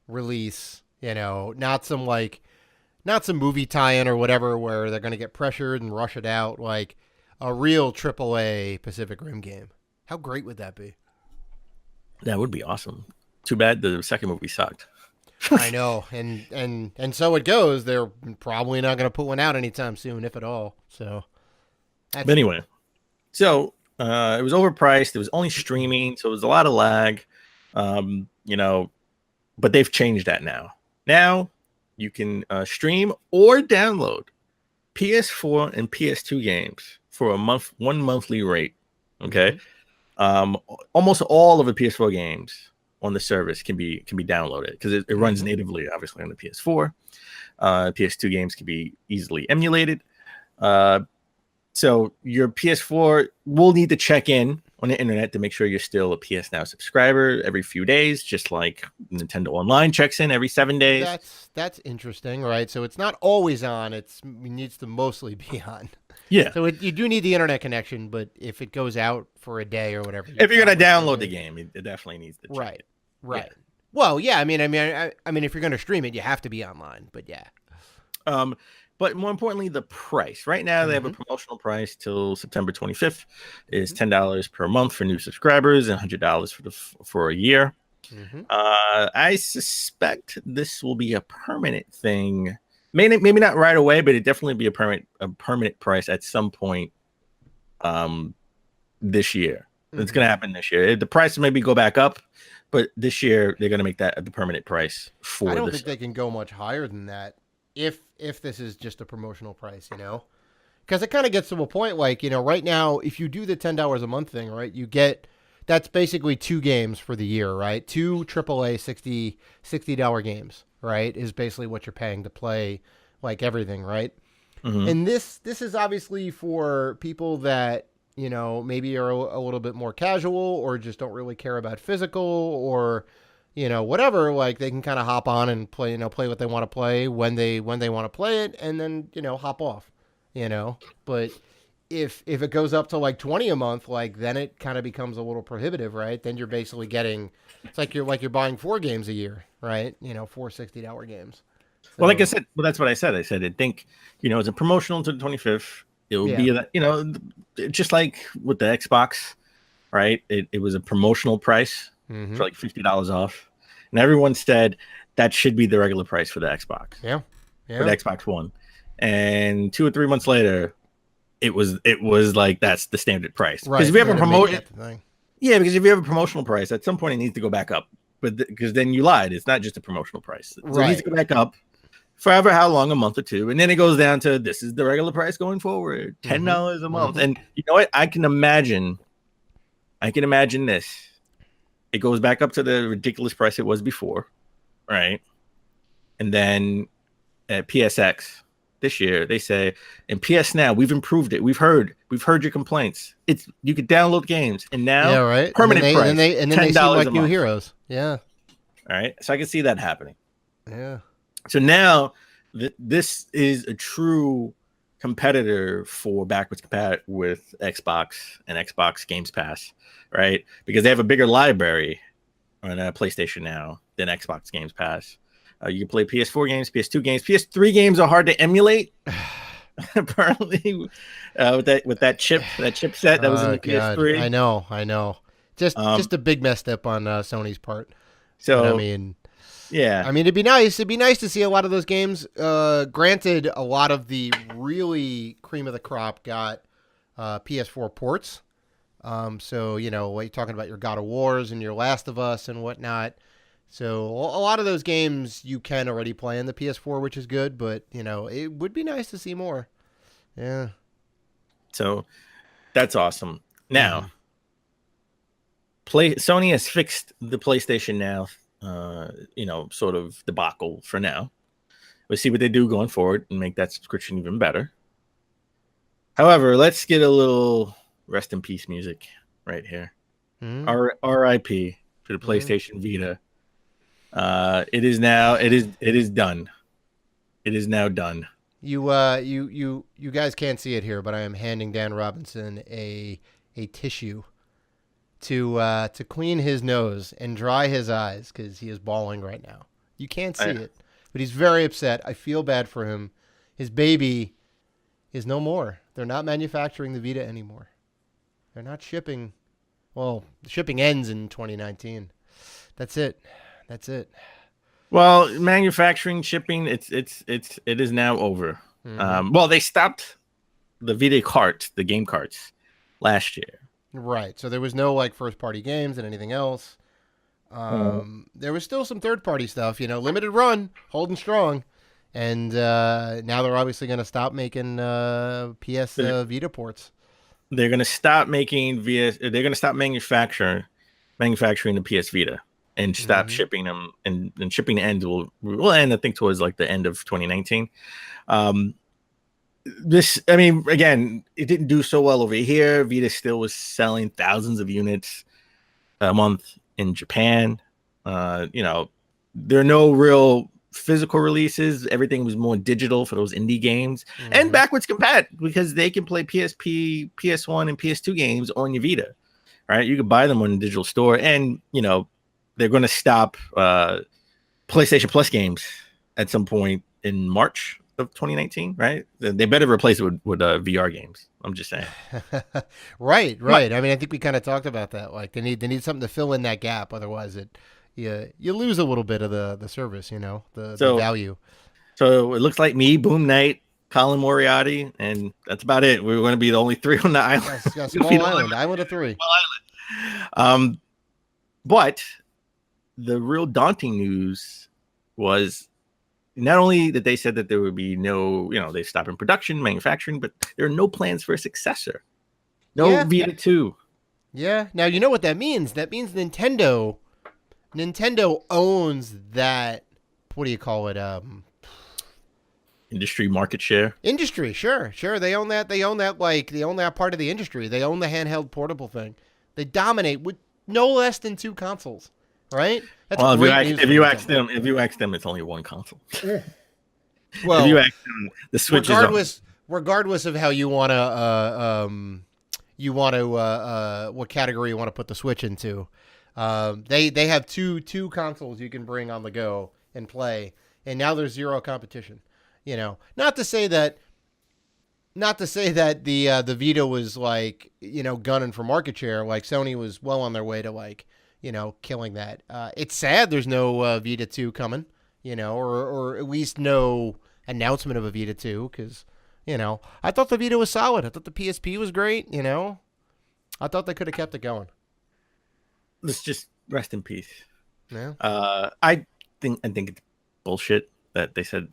release. Not some movie tie-in or whatever where they're going to get pressured and rush it out. Like a real AAA Pacific Rim game. How great would that be? That would be awesome. Too bad the second movie sucked. I know, and so it goes. They're probably not going to put one out anytime soon, if at all. So, but anyway, so it was overpriced. It was only streaming, so it was a lot of lag. But they've changed that now. Now you can stream or download PS4 and PS2 games for one monthly rate. Okay, almost all of the PS4 games on the service can be downloaded because it runs natively, obviously, on the PS4. PS2 games can be easily emulated. So your PS4 will need to check in on the internet to make sure you're still a PS Now subscriber every few days, just like Nintendo Online checks in every 7 days. That's interesting, right? So it's not always on. It needs to mostly be on. Yeah. So you do need the internet connection, but if it goes out for a day or whatever, if you're gonna download the game, it definitely needs to check it. Right. Yeah. Well, yeah. I mean, if you're gonna stream it, you have to be online. But yeah. But more importantly, the price. Right now, they have a promotional price till September 25th. Is $10 per month for new subscribers and $100 for a year. I suspect this will be a permanent thing. Maybe not right away, but it definitely be a permanent price at some point this year. It's going to happen this year. The price maybe go back up, but this year they're going to make that the permanent price for. I don't think they can go much higher than that if this is just a promotional price, because it kind of gets to a point like, right now, if you do the $10 a month thing, right, that's basically 2 games for the year, right? 2 AAA $60 games, right, is basically what you're paying to play like everything, right? And this is obviously for people that, maybe are a little bit more casual or just don't really care about physical or, whatever, like they can kind of hop on and play, play what they want to play when they want to play it and then, hop off, but if it goes up to like 20 a month, like then it kind of becomes a little prohibitive, right? Then you're basically getting, it's like you're buying 4 games a year, right? 4 $60 games. So, well, like I said, that's what I said. I said, I think, it's a promotional until the 25th. It will be that, just like with the Xbox, right? It was a promotional price for like $50 off. And everyone said that should be the regular price for the Xbox. Yeah. For the Xbox One. And 2 or 3 months later, it was like that's the standard price. Right. Because if you have a promotion, because if you have a promotional price, at some point it needs to go back up. But because then you lied, it's not just a promotional price. So it needs to go back up forever, how long, a month or two, and then it goes down to this is the regular price going forward, $10 a month. And you know what? I can imagine this. It goes back up to the ridiculous price it was before, right? And then at PSX this year, they say, in PS Now, we've improved it. We've heard your complaints. You could download games, and now permanent price. And then they seem like new heroes. Yeah. All right. So I can see that happening. Yeah. So now this is a true competitor for backwards compat with Xbox and Xbox Games Pass, right? Because they have a bigger library on PlayStation Now than Xbox Games Pass. You can play PS4 games, PS2 games, PS3 games are hard to emulate. Apparently, with that chipset that was in the PS3. I know. Just a big messed up on Sony's part. So but, I mean, yeah. I mean, it'd be nice to see a lot of those games. Granted, a lot of the really cream of the crop got PS4 ports. So what you're talking about, your God of Wars and your Last of Us and whatnot. So a lot of those games you can already play on the PS4, which is good. But it would be nice to see more. Yeah. So that's awesome. Now, Sony has fixed the PlayStation Now, sort of debacle for now. We'll see what they do going forward and make that subscription even better. However, let's get a little rest in peace music right here. R.I.P. to the PlayStation Vita. It is done. It is now done. You guys can't see it here, but I am handing Dan Robinson a tissue to clean his nose and dry his eyes because he is bawling right now. You can't see it, but he's very upset. I feel bad for him. His baby is no more. They're not manufacturing the Vita anymore. They're not shipping. Well, the shipping ends in 2019. That's it. Well, manufacturing, shipping, it is now over. Well, they stopped the Vita carts, the game carts, last year. Right. So there was no like first party games and anything else. There was still some third party stuff, limited run, holding strong. And now they're obviously going to stop making PS Vita ports. They're going to stop making They're going to stop manufacturing the PS Vita and stop shipping them. And shipping ends will end, I think, towards like the end of 2019. Again, it didn't do so well over here. Vita still was selling thousands of units a month in Japan. There are no real physical releases. Everything was more digital for those indie games and backwards compat because they can play PSP, PS1, and PS2 games on your Vita, right? You can buy them on the digital store, and they're going to stop PlayStation Plus games at some point in March of 2019, right? They better replace it with VR games. I'm just saying. Right. I mean, I think we kind of talked about that. Like they need something to fill in that gap. Otherwise, you lose a little bit of the service, the value. So it looks like me, Boom Knight, Colin Moriarty, and that's about it. We're going to be the only three on the island. Yeah, small island of three. Small island. But the real daunting news was not only that they said that there would be no, they stop in production, manufacturing, but there are no plans for a successor. No Vita 2. Yeah. Now, you know what that means? That means Nintendo owns that. What do you call it? Industry market share. Industry, sure. They own that. They own that part of the industry. They own the handheld portable thing. They dominate with no less than 2 consoles, right? That's if you ask them, it's only one console. Well, if you ask them, the Switch regardless of how you want to, what category you want to put the Switch into. They have two consoles you can bring on the go and play, and now there's zero competition. Not to say that the Vita was like gunning for market share. Like Sony was well on their way to killing that. It's sad there's no Vita 2 coming. Or at least no announcement of a Vita 2 because I thought the Vita was solid. I thought the PSP was great. I thought they could have kept it going. Let's just rest in peace. Yeah. I think it's bullshit that they said,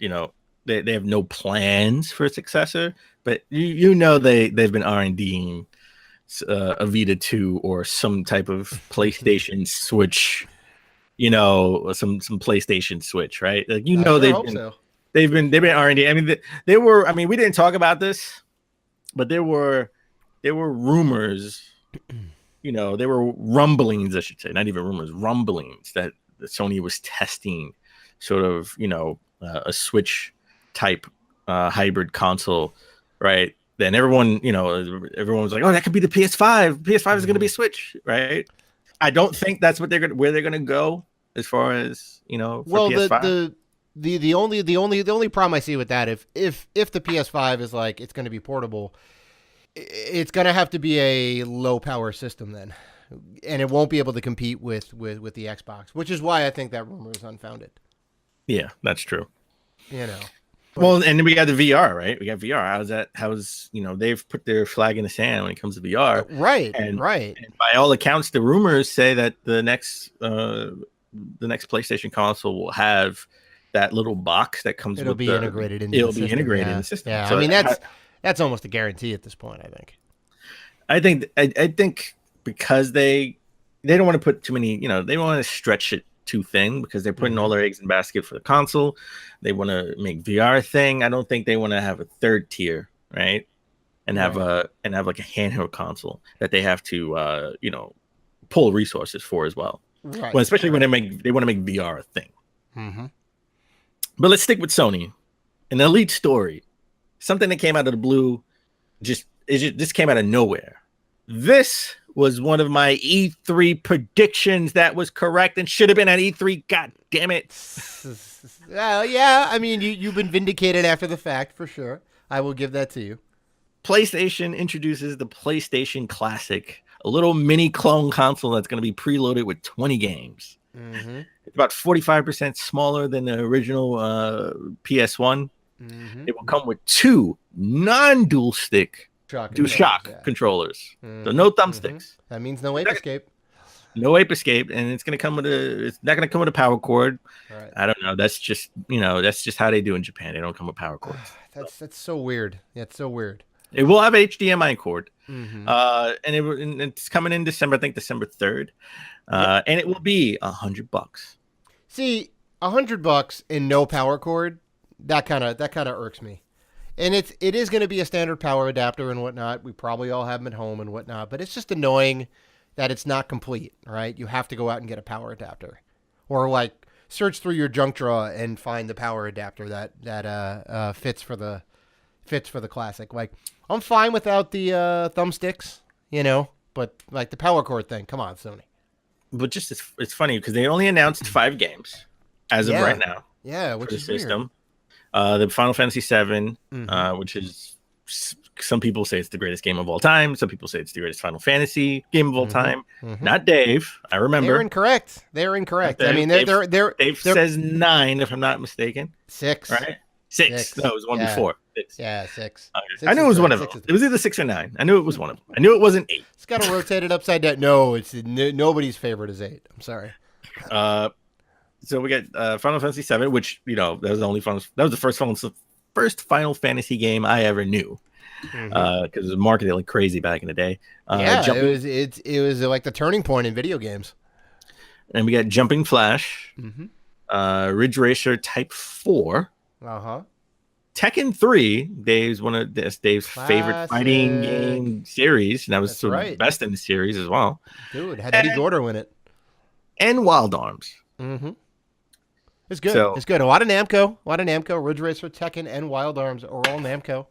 they have no plans for a successor, but they've been R&Ding a Vita 2 or some type of PlayStation Switch, some PlayStation Switch, right? Like they've been R&D. I mean, they were. I mean, we didn't talk about this, but there were rumors. There were rumblings, I should say, not even rumors, rumblings that Sony was testing sort of, a Switch type hybrid console, right? Then everyone was like, oh, that could be the PS5. PS5 is going to be Switch, right? I don't think that's where they're going to go as far as, for PS5. The only problem I see with that, if the PS5 is like, it's going to be portable, it's going to have to be a low power system then, and it won't be able to compete with the Xbox, which is why I think that rumor is unfounded. Yeah, that's true. Well, and then we got the VR, right? We got VR. How's they've put their flag in the sand when it comes to VR. Right. And by all accounts, the rumors say that the next PlayStation console will have that little box that comes it'll with be integrated in the system. Yeah. So I mean, that's almost a guarantee at this point, I think. I think because they don't want to put too many, they don't want to stretch it too thin because they're putting all their eggs in the basket for the console. They want to make VR a thing. I don't think they want to have a third tier, right? And have like a handheld console that they have to pull resources for as well. Right. Well, especially when they want to make VR a thing. Mm-hmm. But let's stick with Sony. An elite story, something that came out of the blue, just came out of nowhere. This was one of my E3 predictions that was correct and should have been at E3. God damn it. Yeah, I mean, you've been vindicated after the fact, for sure. I will give that to you. PlayStation introduces the PlayStation Classic, a little mini clone console that's going to be preloaded with 20 games. Mm-hmm. It's about 45% smaller than the original PS1. Mm-hmm. It will come with 2 non-dual stick DualShock controllers. Mm-hmm. So no thumbsticks. That means no Ape Escape. No Ape Escape, and it's going to come with it's not going to come with a power cord. Right. I don't know. That's just how they do in Japan. They don't come with power cords. That's so weird. Yeah, it's so weird. It will have HDMI cord, Mm-hmm. and it's coming in December. I think December 3rd, and it will be $100. See, $100 and no power cord, that kind of irks me. And it is going to be a standard power adapter and whatnot. We probably all have them at home and whatnot, but it's just annoying that it's not complete. Right? You have to go out and get a power adapter, or like search through your junk drawer and find the power adapter that fits for the Classic. Like, I'm fine without the thumbsticks, but like the power cord thing. Come on, Sony. But just it's funny because they only announced 5 games as of right now. Yeah, which for the is system. The Final Fantasy VII, Mm-hmm. which is, some people say it's the greatest game of all time. Some people say it's the greatest Final Fantasy game of all time. Mm-hmm. Not Dave. I remember. They're incorrect. I mean, Dave says 9, if I'm not mistaken. 6. Right? 6. No, it was one before. 6. Yeah, 6. Okay. I knew it was one of them. It was either 6 or 9. I knew it was one of them. I knew it wasn't 8. It's got to rotate it upside down. No, it's nobody's favorite is 8. I'm sorry. So we got Final Fantasy VII, which that was the first Final Fantasy game I ever knew, because it was marketed like crazy back in the day. It was like the turning point in video games. And we got Jumping Flash, Mm-hmm. Ridge Racer Type 4, Tekken 3. Dave's favorite fighting game series, and that was the best in the series as well. Dude, had Eddie Gordo in it. And Wild Arms. Mm-hmm. It's good. It's good. A lot of Namco. Ridge Racer, Tekken, and Wild Arms are all Namco.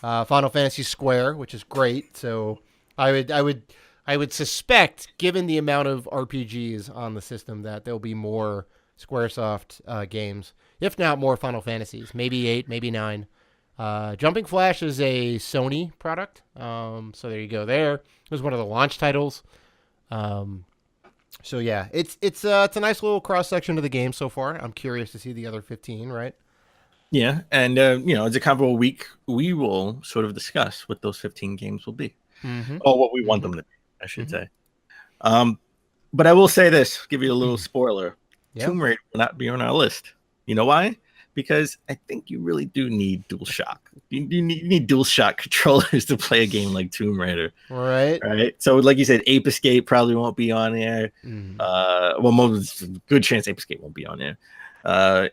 Final Fantasy Square, which is great. So I would suspect, given the amount of RPGs on the system, that there'll be more SquareSoft games, if not more Final Fantasies. Maybe 8, maybe 9. Jumping Flash is a Sony product. So there you go. There. It was one of the launch titles. So yeah, it's a nice little cross section of the game so far. I'm curious to see the other 15, right? Yeah, and as a convo week, we will sort of discuss what those 15 games will be, or what we want them to be, I should say. But I will say this: give you a little spoiler. Yep. Tomb Raider will not be on our list. You know why? Because I think you really do need DualShock. You need DualShock controllers to play a game like Tomb Raider. Right. So, like you said, Ape Escape probably won't be on there. Good chance Ape Escape won't be on there.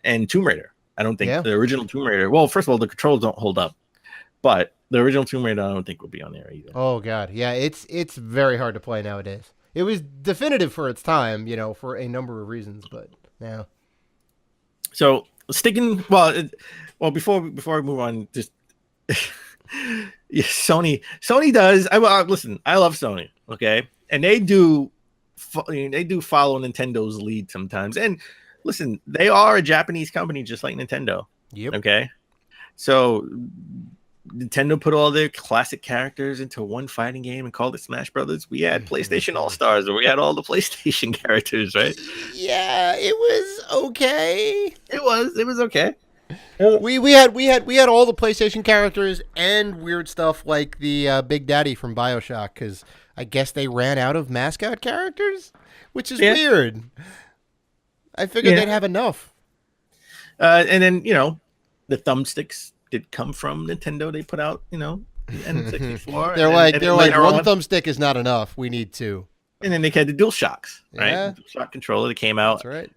And Tomb Raider. I don't think the original Tomb Raider. Well, first of all, the controls don't hold up. But the original Tomb Raider, I don't think will be on there either. Oh, God. Yeah, it's very hard to play nowadays. It was definitive for its time, for a number of reasons. But, yeah. So... before we move on, just Sony does. Listen, I love Sony, okay, and they do follow Nintendo's lead sometimes. And listen, they are a Japanese company just like Nintendo. Yep. Okay, so Nintendo put all their classic characters into one fighting game and called it Smash Brothers. We had PlayStation All Stars, where we had all the PlayStation characters, right? Yeah, it was okay. It was okay. We had all the PlayStation characters and weird stuff like the Big Daddy from BioShock, because I guess they ran out of mascot characters, which is weird. I figured they'd have enough. And then the thumbsticks did come from Nintendo. They put out, N64. they're like one thumbstick is not enough. We need 2. And then they had the DualShocks, right? Yeah. The DualShock controller that came out. That's right.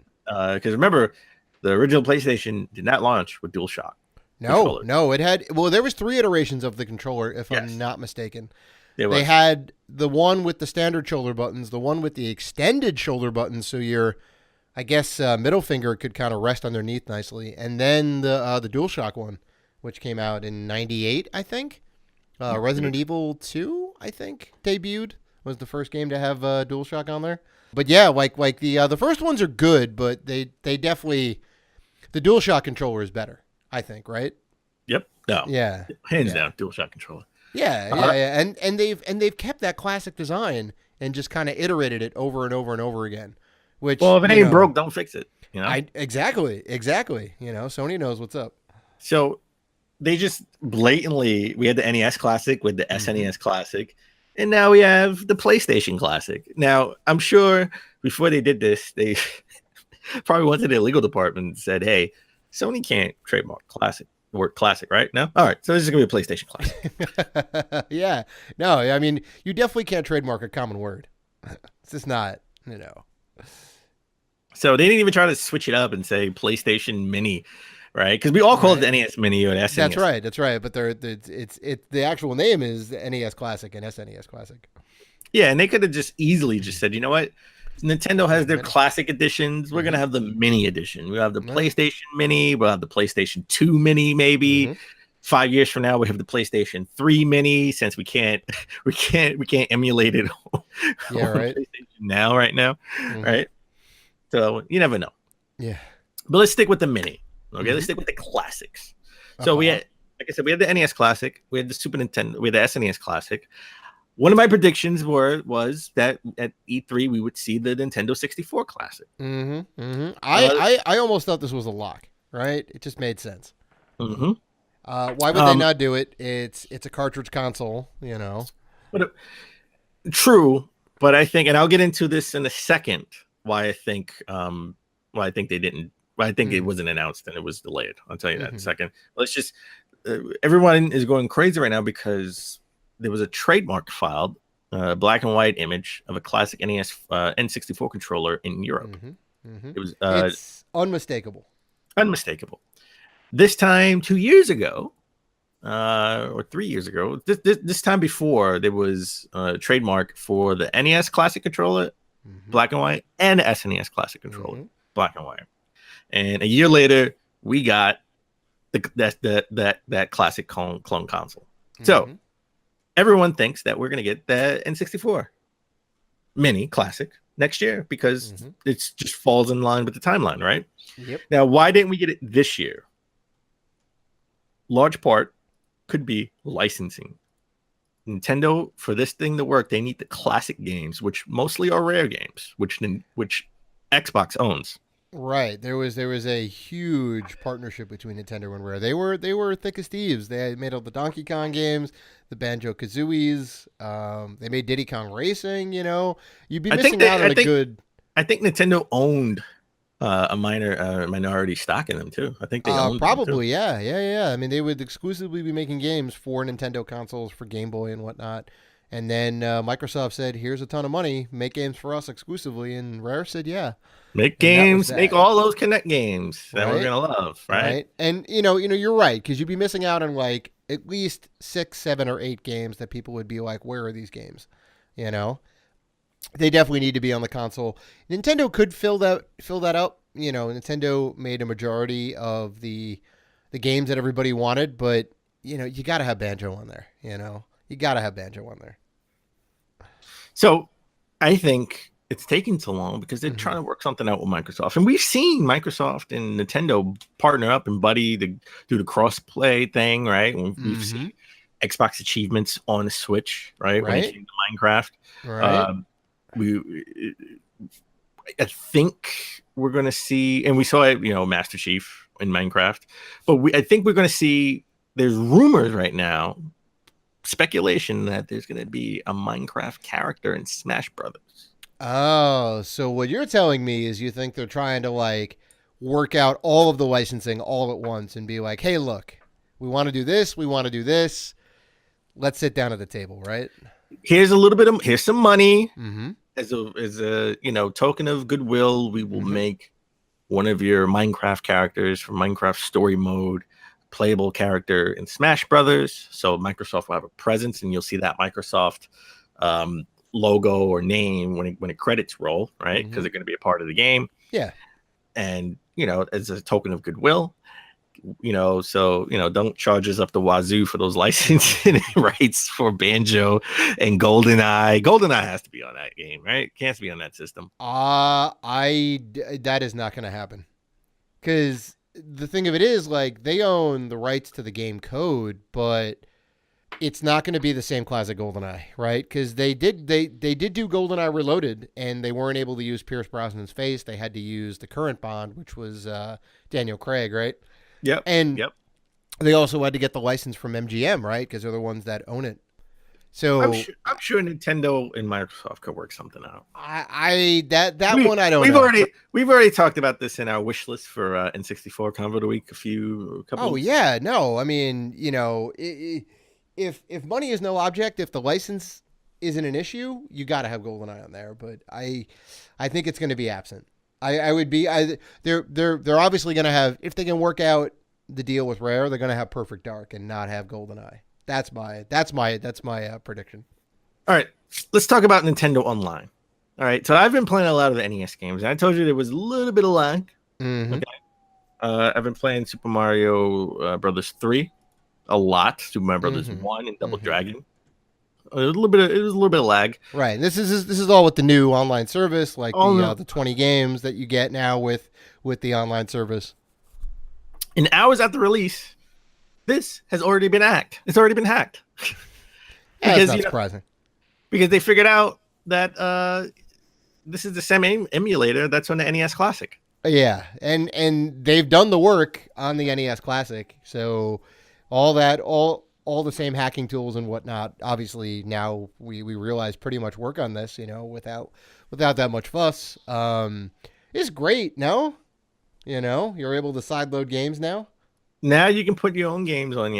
Because remember, the original PlayStation did not launch with DualShock. No, it had. Well, there was 3 iterations of the controller, if I'm not mistaken. They had the one with the standard shoulder buttons, the one with the extended shoulder buttons, so your, I guess, middle finger could kind of rest underneath nicely, and then the DualShock one, which came out in '98, I think. Resident Evil 2, I think, debuted was the first game to have DualShock on there. But yeah, like the first ones are good, but they definitely, the DualShock controller is better, I think, right? Yep. No. Yeah. Hands down, DualShock controller. Yeah, yeah. And they've kept that classic design and just kind of iterated it over and over and over again. Which, well, if it ain't broke, don't fix it. You know. Exactly. You know, Sony knows what's up. So they just blatantly, we had the NES Classic with the SNES Classic, and now we have the PlayStation Classic. Now, I'm sure before they did this, they probably went to the legal department and said, hey, Sony can't trademark word classic, right? No? All right. So this is going to be a PlayStation Classic. Yeah. No, I mean, you definitely can't trademark a common word. It's just not, you know. So they didn't even try to switch it up and say PlayStation Mini, right? Because we all call it the NES Mini or SNES. That's right. But it's the actual name is the NES Classic and SNES Classic. Yeah, and they could have just easily just said, you know what? Nintendo has their classic editions. We're gonna have the mini edition. We have the PlayStation Mini. We'll have the PlayStation 2 Mini. Maybe 5 years from now, we have the PlayStation 3 Mini. Since we can't emulate it. Yeah, right. Right now, right? So you never know. Yeah. But let's stick with the Mini. Okay, let's stick with the classics. So we had, like I said, we had the NES Classic. We had the Super Nintendo. We had the SNES Classic. One of my predictions was that at E3 we would see the Nintendo 64 Classic. I almost thought this was a lock, right? It just made sense. Why would they not do it? It's a cartridge console, you know. True, but I think, and I'll get into this in a second, why I think they didn't. Why I think it wasn't announced and it was delayed. I'll tell you that in a second. Let's just. Everyone is going crazy right now because there was a trademark filed, black and white image of a classic NES N64 controller in Europe. It was it's unmistakable. Unmistakable. This time, 2 years ago, or 3 years ago, this time before, there was a trademark for the NES Classic controller, black and white, and the SNES Classic controller, black and white. And a year later, we got that classic clone console. So everyone thinks that we're going to get the N64 Mini Classic next year because it just falls in line with the timeline, right? Yep. Now, why didn't we get it this year? Large part could be licensing. Nintendo, for this thing to work, they need the classic games, which mostly are rare games, which Xbox owns. Right. There was a huge partnership between Nintendo and Rare. They were thick as thieves. They made all the Donkey Kong games, the Banjo-Kazooies. They made Diddy Kong Racing, you know. You'd be missing out on a good... I think Nintendo owned a minority stock in them, too. I think they owned probably, them too. Yeah. I mean, they would exclusively be making games for Nintendo consoles, for Game Boy and whatnot. And then Microsoft said, here's a ton of money, make games for us exclusively. And Rare said, yeah. Make games, make all those Kinect games that we're gonna love, right? And you know, you're right, because you'd be missing out on like at least 6, 7, or 8 games that people would be like, "Where are these games?" You know, they definitely need to be on the console. Nintendo could fill that up. You know, Nintendo made a majority of the games that everybody wanted, but you know, you got to have Banjo on there. You know, you got to have Banjo on there. So, I think it's taking so long because they're trying to work something out with Microsoft. And we've seen Microsoft and Nintendo partner up and buddy to do the cross-play thing, right? We've seen Xbox achievements on the Switch, right? When it came to Minecraft. Right. I think we're going to see, and we saw it, you know, Master Chief in Minecraft, but I think we're going to see, there's rumors right now, speculation that there's going to be a Minecraft character in Smash Brothers. Oh, so what you're telling me is you think they're trying to like work out all of the licensing all at once and be like, hey, look, we want to do this. We want to do this. Let's sit down at the table, right? Here's some money as a you know, token of goodwill. We will make one of your Minecraft characters from Minecraft story mode, playable character in Smash Brothers. So Microsoft will have a presence and you'll see that Microsoft logo or name when it credits roll, right? Because they're going to be a part of the game. Yeah. And, you know, as a token of goodwill, So don't charge us up the wazoo for those licensing rights for Banjo and GoldenEye. GoldenEye has to be on that game, right? Can't be on that system. That is not going to happen. Because the thing of it is, like, they own the rights to the game code, but it's not going to be the same classic GoldenEye, right? Because they did do GoldenEye Reloaded, and they weren't able to use Pierce Brosnan's face. They had to use the current Bond, which was Daniel Craig, right? Yep. And they also had to get the license from MGM, right? Because they're the ones that own it. So I'm sure Nintendo and Microsoft could work something out. I don't know. We've already talked about this in our wish list for N64 Convo of the Week a couple. Yeah, no, I mean, if money is no object, if the license isn't an issue, you got to have GoldenEye on there. But I think it's going to be absent. They're obviously going to have, if they can work out the deal with Rare, they're going to have Perfect Dark and not have GoldenEye. That's my prediction. All right, let's talk about Nintendo Online. All right, so I've been playing a lot of the NES games, and I told you there was a little bit of lag. Mm-hmm. Okay. I've been playing Super Mario Brothers 3 a lot, Super Mario Brothers 1 and Double Dragon. It was a little bit of lag. Right. This is all with the new online service, like the 20 games that you get now with the online service. And hours after release, this has already been hacked. It's already been hacked. That's not surprising. Because they figured out that this is the same emulator that's on the NES Classic. Yeah, and they've done the work on the NES Classic, so all the same hacking tools and whatnot. Obviously, now we realize pretty much work on this, without that much fuss. It's great. No, you're able to sideload games now. Now you can put your own games on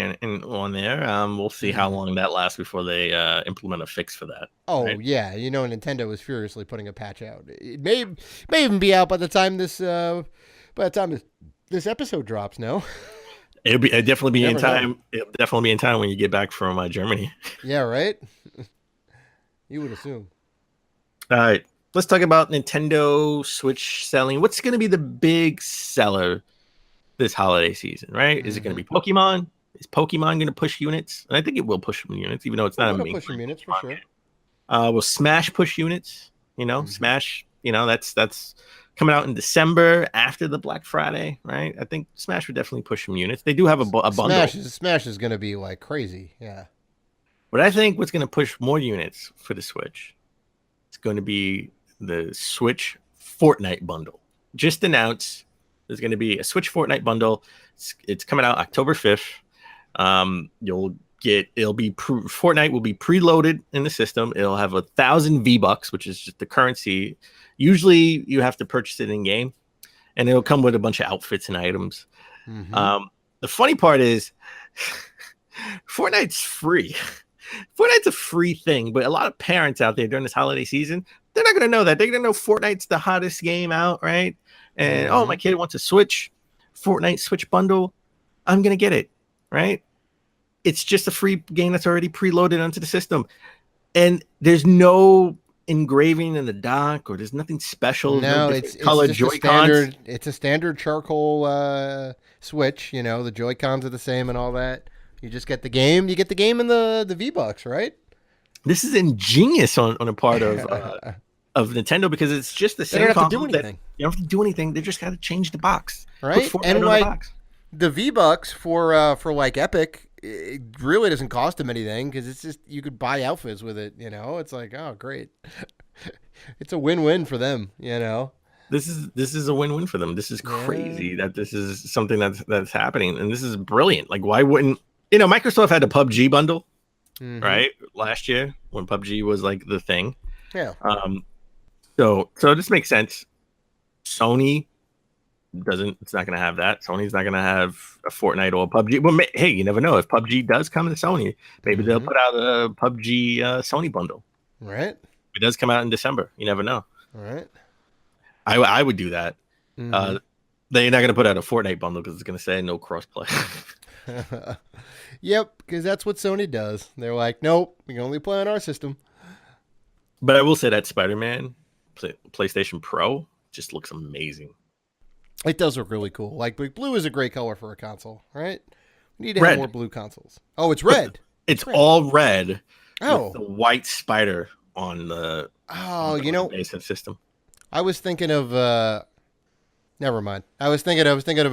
there. We'll see how long that lasts before they implement a fix for that. Oh, right? Yeah. Nintendo is furiously putting a patch out. It may even be out by the time this episode drops. No, it'll definitely be in time. It'll definitely be in time when you get back from Germany. Yeah, right. You would assume. All right, let's talk about Nintendo Switch selling. What's going to be the big seller this holiday season, right? Mm-hmm. Is it going to be Pokemon? Is Pokemon going to push units? And I think it will push some units, even though it's not a main. Push some units for sure. Will Smash push units? Smash. That's coming out in December after the Black Friday, right? I think Smash would definitely push some units. They do have a bundle. Smash is going to be like crazy, yeah. But I think what's going to push more units for the Switch is going to be the Switch Fortnite bundle. Just announced. There's going to be a Switch Fortnite bundle. It's coming out October 5th. Fortnite will be preloaded in the system. It'll have 1,000 V-Bucks, which is just the currency. Usually you have to purchase it in game, and it'll come with a bunch of outfits and items. Mm-hmm. The funny part is Fortnite's free. Fortnite's a free thing, but a lot of parents out there during this holiday season, they're not going to know that. They're going to know Fortnite's the hottest game out, right? And my kid wants a Fortnite Switch bundle. I'm gonna get it, right? It's just a free game that's already preloaded onto the system, and there's no engraving in the dock, or there's nothing special. No, it's colored Joy-Cons. It's a standard charcoal Switch. The Joy-Cons are the same and all that. You just get the game. You get the game and the V-Bucks, right? This is ingenious on a part of Nintendo, because it's just the same. They don't have to do anything. You don't have to do anything. They just got to change the box, right? And like the V-Bucks for like Epic, it really doesn't cost them anything, because it's just you could buy outfits with it. It's like, oh great, it's a win-win for them. This is a win-win for them. This is crazy that this is something that's happening, and this is brilliant. Like, why wouldn't Microsoft had a PUBG bundle, right? Last year when PUBG was like the thing. Yeah. So this makes sense. Sony it's not going to have that. Sony's not going to have a Fortnite or a PUBG. Well, hey, you never know. If PUBG does come to Sony, maybe they'll put out a PUBG Sony bundle. Right. It does come out in December. You never know. Right. I would do that. They're not going to put out a Fortnite bundle because it's going to say no crossplay. Yep, because that's what Sony does. They're like, nope, we can only play on our system. But I will say that Spider-Man PlayStation Pro just looks amazing. It does look really cool. Like blue is a great color for a console, right? We need to Red. have more blue consoles. Oh, it's red. It's all red. Oh, with the white spider on the base of system. I was thinking of never mind. I was thinking of the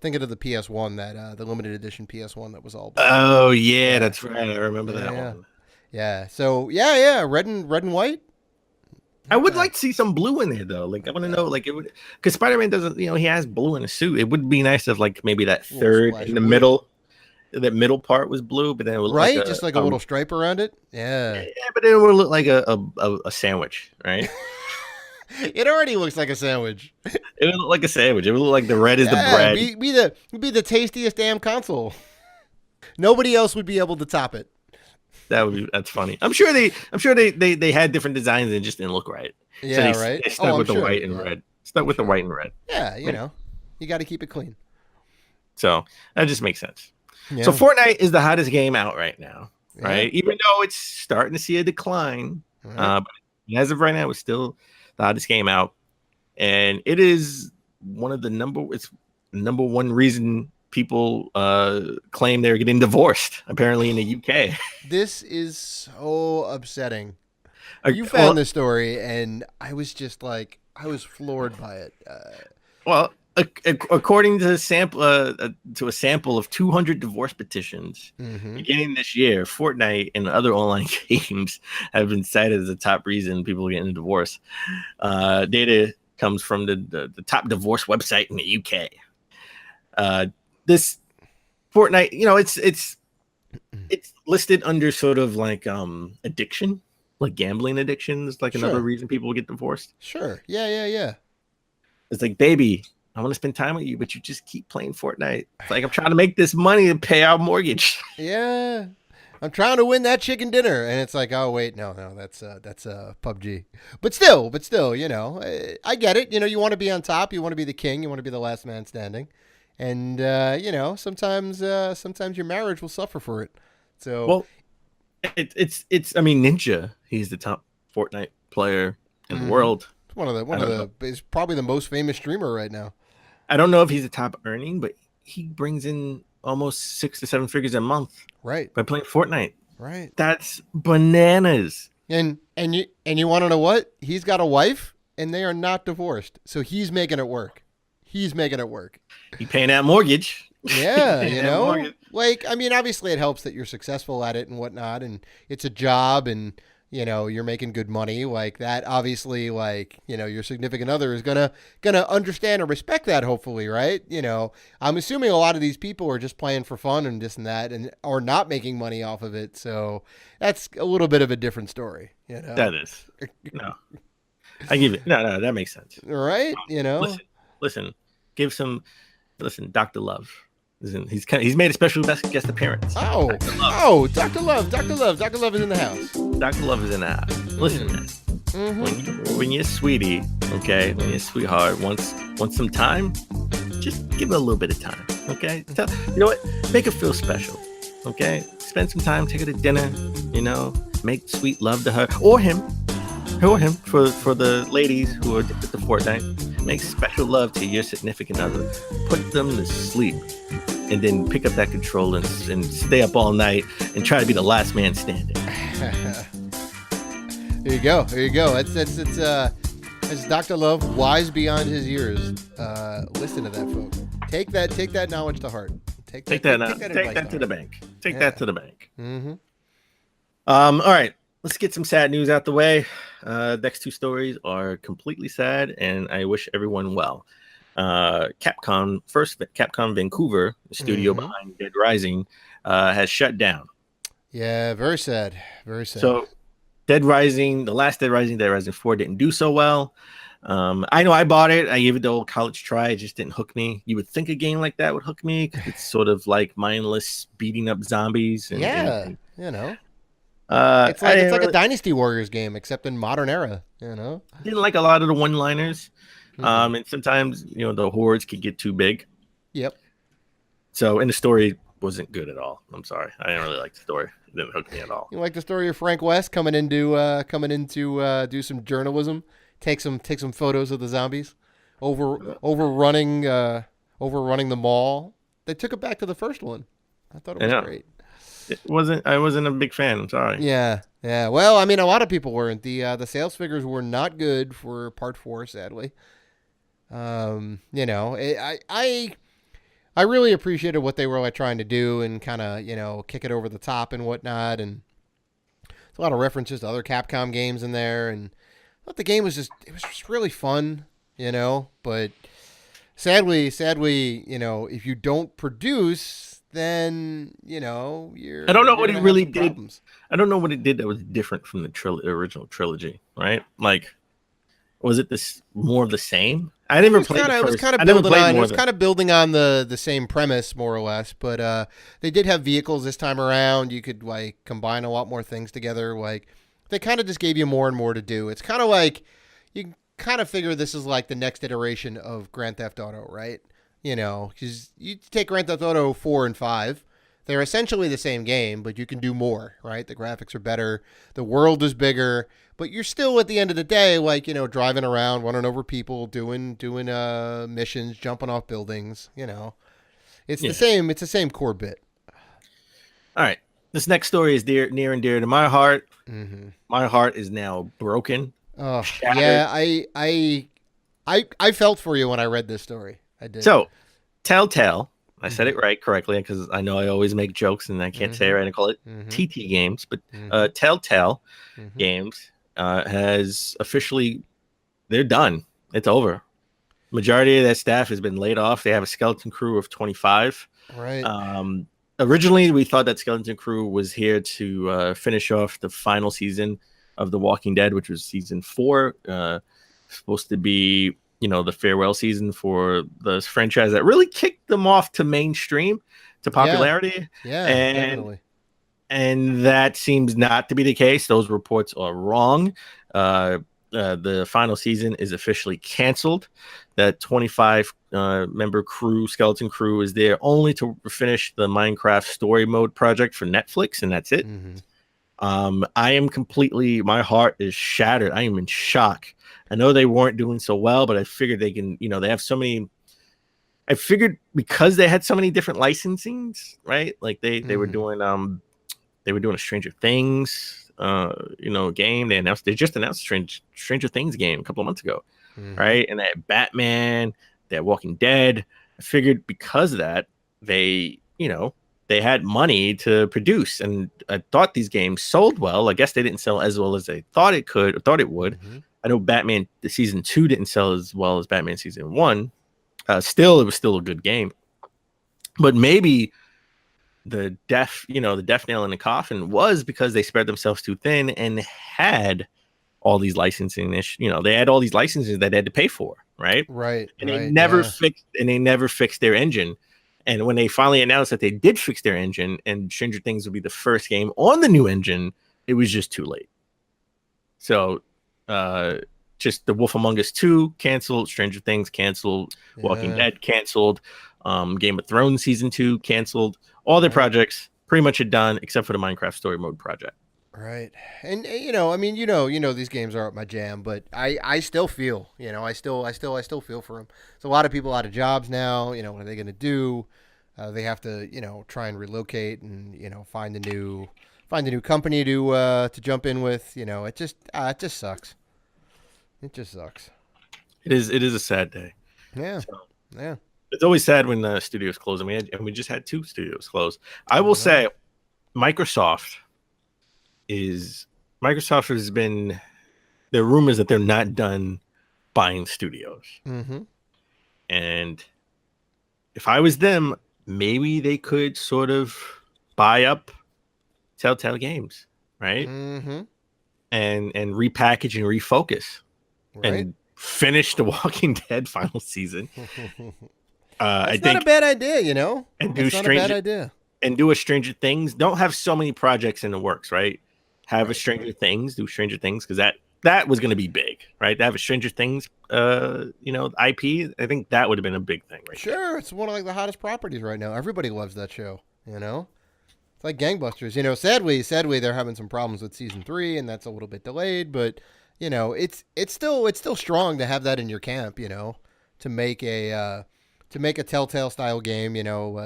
PS1 that the limited edition PS1 that was all blue. Oh yeah, that's right. I remember that one. Yeah. So yeah, red and white. I would like to see some blue in there though. Like I want to know, like it would, because Spider-Man doesn't, he has blue in his suit. It would be nice if like maybe that third in the middle, that middle part was blue, but then it would look just like a little stripe around it. Yeah, but then it would look like a sandwich, right? It already looks like a sandwich. It would look like a sandwich. It would look like the red is the bread. Be the tastiest damn console. Nobody else would be able to top it. That's funny. I'm sure they had different designs and it just didn't look right. Yeah, so right. They stuck with the white and red. Stuck with the white and red. Yeah, you got to keep it clean. So that just makes sense. Yeah. So Fortnite is the hottest game out right now, right? Yeah. Even though it's starting to see a decline, Right. but as of right now, it's still the hottest game out, and it is one of the number one reason people claim they're getting divorced. Apparently, in the UK, This is so upsetting. You found this story, and I was just like, I was floored by it. Well, according to a sample of 200 divorce petitions beginning this year, Fortnite and other online games have been cited as the top reason people are getting a divorce. Data comes from the top divorce website in the UK. This Fortnite, it's listed under sort of like addiction, like gambling addiction is like another reason people get divorced. Sure. Yeah. It's like, baby, I want to spend time with you, but you just keep playing Fortnite. It's like, I'm trying to make this money to pay our mortgage. Yeah. I'm trying to win that chicken dinner. And it's like, oh, wait, no, that's PUBG. But still, I get it. You want to be on top. You want to be the king. You want to be the last man standing. And, sometimes your marriage will suffer for it. So, well, it's Ninja, he's the top Fortnite player in the world. One of the is probably the most famous streamer right now. I don't know if he's the top earning, but he brings in almost 6 to 7 figures a month, right, by playing Fortnite. Right, that's bananas. And you want to know what? He's got a wife, and they are not divorced, so he's making it work. He's paying that mortgage. Yeah, like obviously it helps that you're successful at it and whatnot, and it's a job, and you're making good money like that. Obviously, like, your significant other is gonna understand and respect that, hopefully, right? I'm assuming a lot of these people are just playing for fun and this and that, and are not making money off of it. So that's a little bit of a different story. That is. No. I give it. No, that makes sense. Right? Listen, Dr. Love. He's made a special guest appearance. Dr. Love. Dr. Love is in the house. Dr. Love is in the house. Listen, man. When your sweetie, okay, when your sweetheart wants some time, just give her a little bit of time, okay? You know what? Make her feel special, okay? Spend some time, take her to dinner, make sweet love to her or him for the ladies who are addicted to Fortnite. Make special love to your significant other. Put them to sleep. And then pick up that controller and stay up all night and try to be the last man standing. There you go. It's Dr. Love, wise beyond his years. Listen to that, folks. Take that knowledge to heart. Take that to the bank. Take that to the bank. Mm-hmm. All right. Let's get some sad news out the way. Next two stories are completely sad, and I wish everyone well. Capcom Vancouver, the studio behind Dead Rising, has shut down. Yeah, very sad. Very sad. So the last Dead Rising 4 didn't do so well. I know I bought it. I gave it the old college try. It just didn't hook me. You would think a game like that would hook me because it's sort of like mindless beating up zombies. It's like a Dynasty Warriors game, except in modern era. Didn't like a lot of the one-liners. And sometimes, the hordes could get too big. Yep. So, and the story wasn't good at all. I'm sorry. I didn't really like the story. It didn't hook me at all. You like the story of Frank West coming in to do some journalism, take some photos of the zombies overrunning the mall. They took it back to the first one. I thought it was great. I wasn't a big fan. I'm sorry. Yeah. Well, I mean, a lot of people weren't. The sales figures were not good for Part 4, sadly. I really appreciated what they were like trying to do and kind of kick it over the top and whatnot, and there's a lot of references to other Capcom games in there, and I thought the game was just really fun, but sadly, if you don't produce, then you're. I don't know what he really did. Problems. I don't know what it did that was different from the original trilogy, right? Like, was it more of the same? I never played the first. It was kind of building on the same premise, more or less. But they did have vehicles this time around. You could like combine a lot more things together. Like they kind of just gave you more and more to do. It's kind of like you kind of figure this is like the next iteration of Grand Theft Auto, right? Because you take Grand Theft Auto 4 and 5. They're essentially the same game, but you can do more, right? The graphics are better. The world is bigger. But you're still, at the end of the day, like, driving around, running over people, doing missions, jumping off buildings, It's the same. It's the same core bit. All right. This next story is near and dear to my heart. Mm-hmm. My heart is now broken. Oh, yeah. I felt for you when I read this story. I did. So, Telltale. I said it correctly because I know I always make jokes and I can't say it right. I call it TT Games, but Telltale Games has officially, they're done. It's over. Majority of that staff has been laid off. They have a skeleton crew of 25. Right. Originally, we thought that skeleton crew was here to finish off the final season of The Walking Dead, which was season 4. Supposed to be the farewell season for the franchise that really kicked them off to mainstream, to popularity. Yeah, definitely. And that seems not to be the case. Those reports are wrong. The final season is officially canceled. That 25 member skeleton crew is there only to finish the Minecraft story mode project for Netflix, and that's it. I am my heart is shattered. I am in shock. I know they weren't doing so well, but I figured they can, they have so many. I figured because they had so many different licensings, right? Like they were doing a Stranger Things game. They just announced Stranger Things game a couple of months ago, right? And they had Batman, they had Walking Dead. I figured because of that, they had money to produce, and I thought these games sold well. I guess they didn't sell as well as they thought it would. I know Batman the season 2 didn't sell as well as Batman season 1. Still, it was still a good game, but maybe the death nail in the coffin was because they spread themselves too thin and had all these licensing they had all these licenses that they had to pay for, right? Right. And they never fixed their engine. And when they finally announced that they did fix their engine and Stranger Things would be the first game on the new engine, it was just too late. So just The Wolf Among Us 2 canceled, Stranger Things canceled, Walking Dead canceled, Game of Thrones season 2 canceled. All their projects pretty much are done except for the Minecraft story mode project. Right. And these games aren't my jam, but I still feel, I still feel for them. There's a lot of people out of jobs now. What are they going to do? They have to, try and relocate and, find a new company to jump in with. It just sucks. It just sucks. It is a sad day. Yeah. Yeah. It's always sad when the studios close. And we just had 2 studios close. I will say Microsoft has been, there are rumors that they're not done buying studios. And if I was them, maybe they could sort of buy up Telltale Games, right? And repackage and refocus and finish The Walking Dead final season. It's not a bad idea, And it's not a bad idea. And do a Stranger Things. Don't have so many projects in the works, right? Have a Stranger Things, do Stranger Things, because that was going to be big, right? To have a Stranger Things, IP. I think that would have been a big thing, right? Sure, it's one of the hottest properties right now. Everybody loves that show. It's like gangbusters. Sadly, they're having some problems with season 3, and that's a little bit delayed. But it's still strong to have that in your camp. to make a Telltale style game.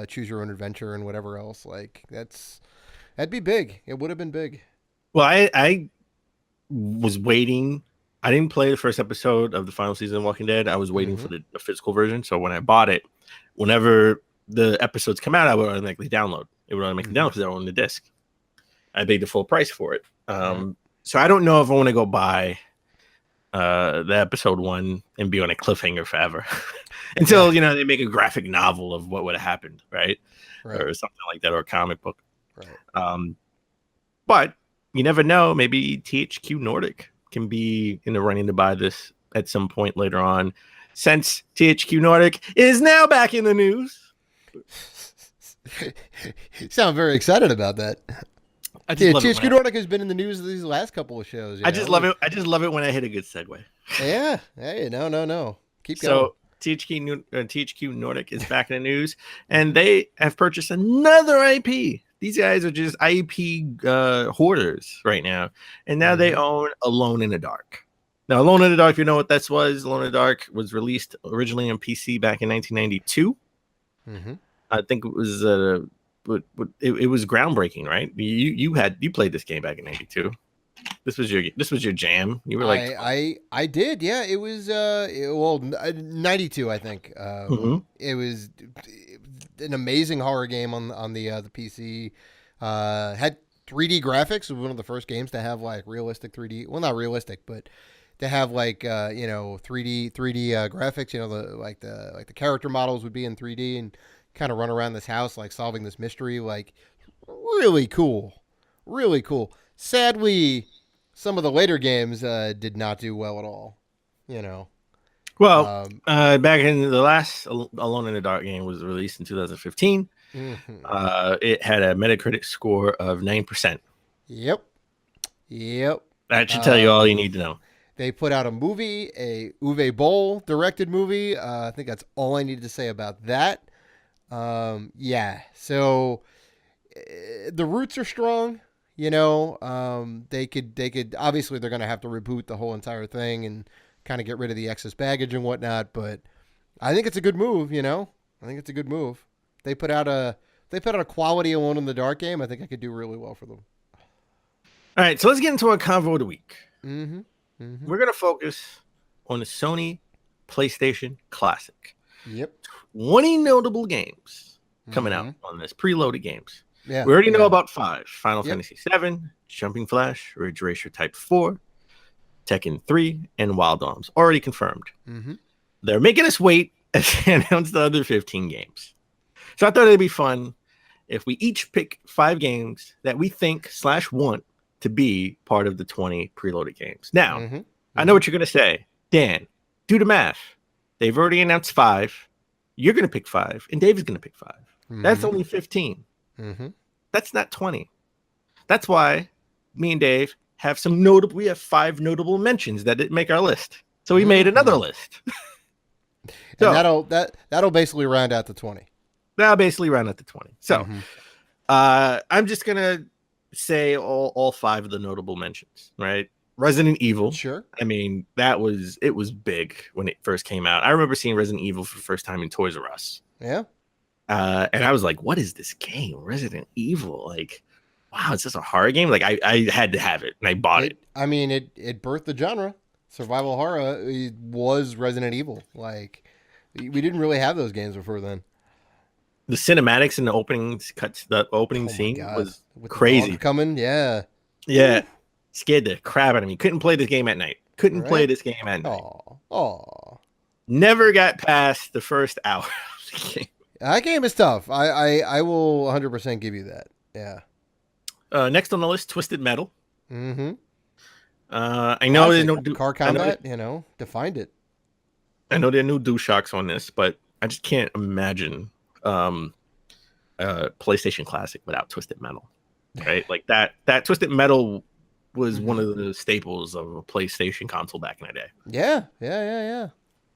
Choose your own adventure and whatever else. Like that'd be big. It would have been big. Well, I was waiting. I didn't play the first episode of the final season of Walking Dead. I was waiting for the physical version. So when I bought it, whenever the episodes come out, I would automatically download. It would automatically download because they're on the disc. I paid the full price for it. So I don't know if I want to go buy the episode 1 and be on a cliffhanger forever until they make a graphic novel of what would have happened, right? Or something like that, or a comic book. Right. But you never know. Maybe THQ Nordic can be in the running to buy this at some point later on, since THQ Nordic is now back in the news. You sound very excited about that. THQ Nordic has been in the news these last couple of shows. I just love it. I just love it when I hit a good segue. Yeah. Hey, no. Keep going. So THQ Nordic is back in the news, and they have purchased another IP. These guys are just IP hoarders right now, and now they own Alone in the Dark. Now, Alone in the Dark, if you know what that was, Alone in the Dark was released originally on PC back in 1992. I think it was it was groundbreaking, right? You played this game back in 92. This was your jam. You were like, I did, yeah. It was 92, I think. It was an amazing horror game on the PC. Had 3D graphics. It was one of the first games to have like realistic 3D. Well, not realistic, but to have like 3D graphics. The character models would be in 3D and kind of run around this house like solving this mystery. Like really cool. Sadly, some of the later games did not do well at all. Well, back in the last Alone in the Dark game was released in 2015. It had a Metacritic score of 9%. Yep. That should tell you all you need to know. They put out a movie, a Uwe Boll directed movie. I think that's all I needed to say about that. So the roots are strong. They could obviously they're going to have to reboot the whole entire thing and kind of get rid of the excess baggage and whatnot. But I think it's a good move. I think it's a good move. They put out a quality Alone in the Dark game. I think I could do really well for them. All right, so let's get into our convo of the week. We're going to focus on the Sony PlayStation Classic. Yep. 20 notable games coming out on this, preloaded games. Yeah, we already know about 5. Final Fantasy 7, Jumping Flash, Ridge Racer Type 4, Tekken 3, and Wild Arms. Already confirmed. They're making us wait as they announce the other 15 games. So I thought it'd be fun if we each pick 5 games that we think / want to be part of the 20 preloaded games. Now, I know what you're going to say. Dan, do the math. They've already announced 5. You're going to pick 5, and Dave is going to pick 5. That's only 15. That's not 20. That's why me and Dave have we have 5 notable mentions that didn't make our list. So we made another list. So that'll basically round out to 20. That'll basically round out to 20. So I'm just gonna say all 5 of the notable mentions, right? Resident Evil. Sure. I mean, it was big when it first came out. I remember seeing Resident Evil for the first time in Toys R Us. Yeah. And I was like, what is this game? Resident Evil. Like, wow, is this a horror game? Like, I had to have it, and I bought it. I mean, it birthed the genre. Survival horror was Resident Evil. Like, we didn't really have those games before then. The cinematics and the opening scene was with crazy. The dog coming, yeah. Yeah. Scared the crap out of me. Couldn't play this game at night. Play this game at night. Aw. Never got past the first hour of the game. That game is tough. I will 100% give you that. Yeah. Next on the list, Twisted Metal. I know Classic. they don't do car combat. Defined it. I know there are new DualShocks on this, but I just can't imagine PlayStation Classic without Twisted Metal. Right? Like that Twisted Metal was one of the staples of a PlayStation console back in the day. Yeah.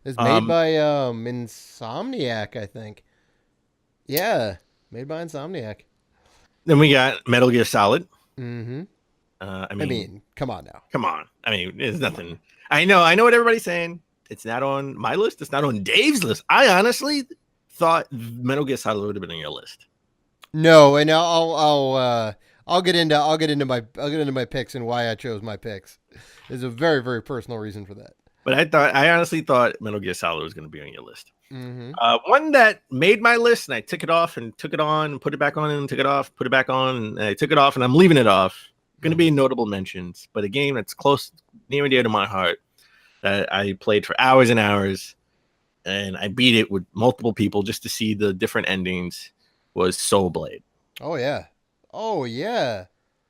It's made by Insomniac, I think. Yeah, made by Insomniac. Then we got Metal Gear Solid. I mean, come on now. Come on. I mean, there's nothing. I know what everybody's saying. It's not on my list. It's not on Dave's list. I honestly thought Metal Gear Solid would have been on your list. No, and I'll get into my picks and why I chose my picks. There's a very, very personal reason for that. But I honestly thought Metal Gear Solid was going to be on your list. Mm-hmm. One that made my list, and I took it off and took it on, and put it back on, and took it off, put it back on, and I took it off, and I'm leaving it off. Going to be notable mentions, but a game that's close, near and dear to my heart, that I played for hours and hours, and I beat it with multiple people just to see the different endings, was Soul Blade. Oh yeah.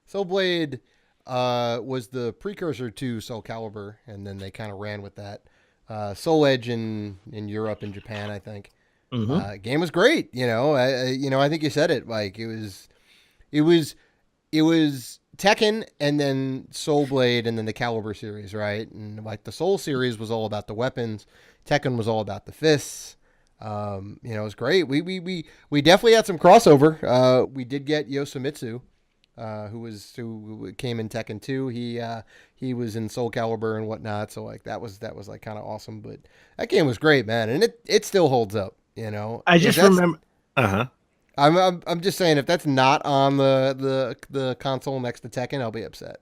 Soul Blade was the precursor to Soul Calibur, and then they kind of ran with that. Soul Edge in Europe and Japan, I think. Mm-hmm. Game was great. I think you said it. Like it was Tekken and then Soul Blade and then the Calibur series, right? And like the Soul series was all about the weapons. Tekken was all about the fists. It was great. We definitely had some crossover. We did get Yoshimizu, who came in Tekken 2. He was in Soul Calibur and whatnot. So like that was like kind of awesome. But that game was great, man, and it still holds up. I just remember. I'm just saying, if that's not on the console next to Tekken, I'll be upset.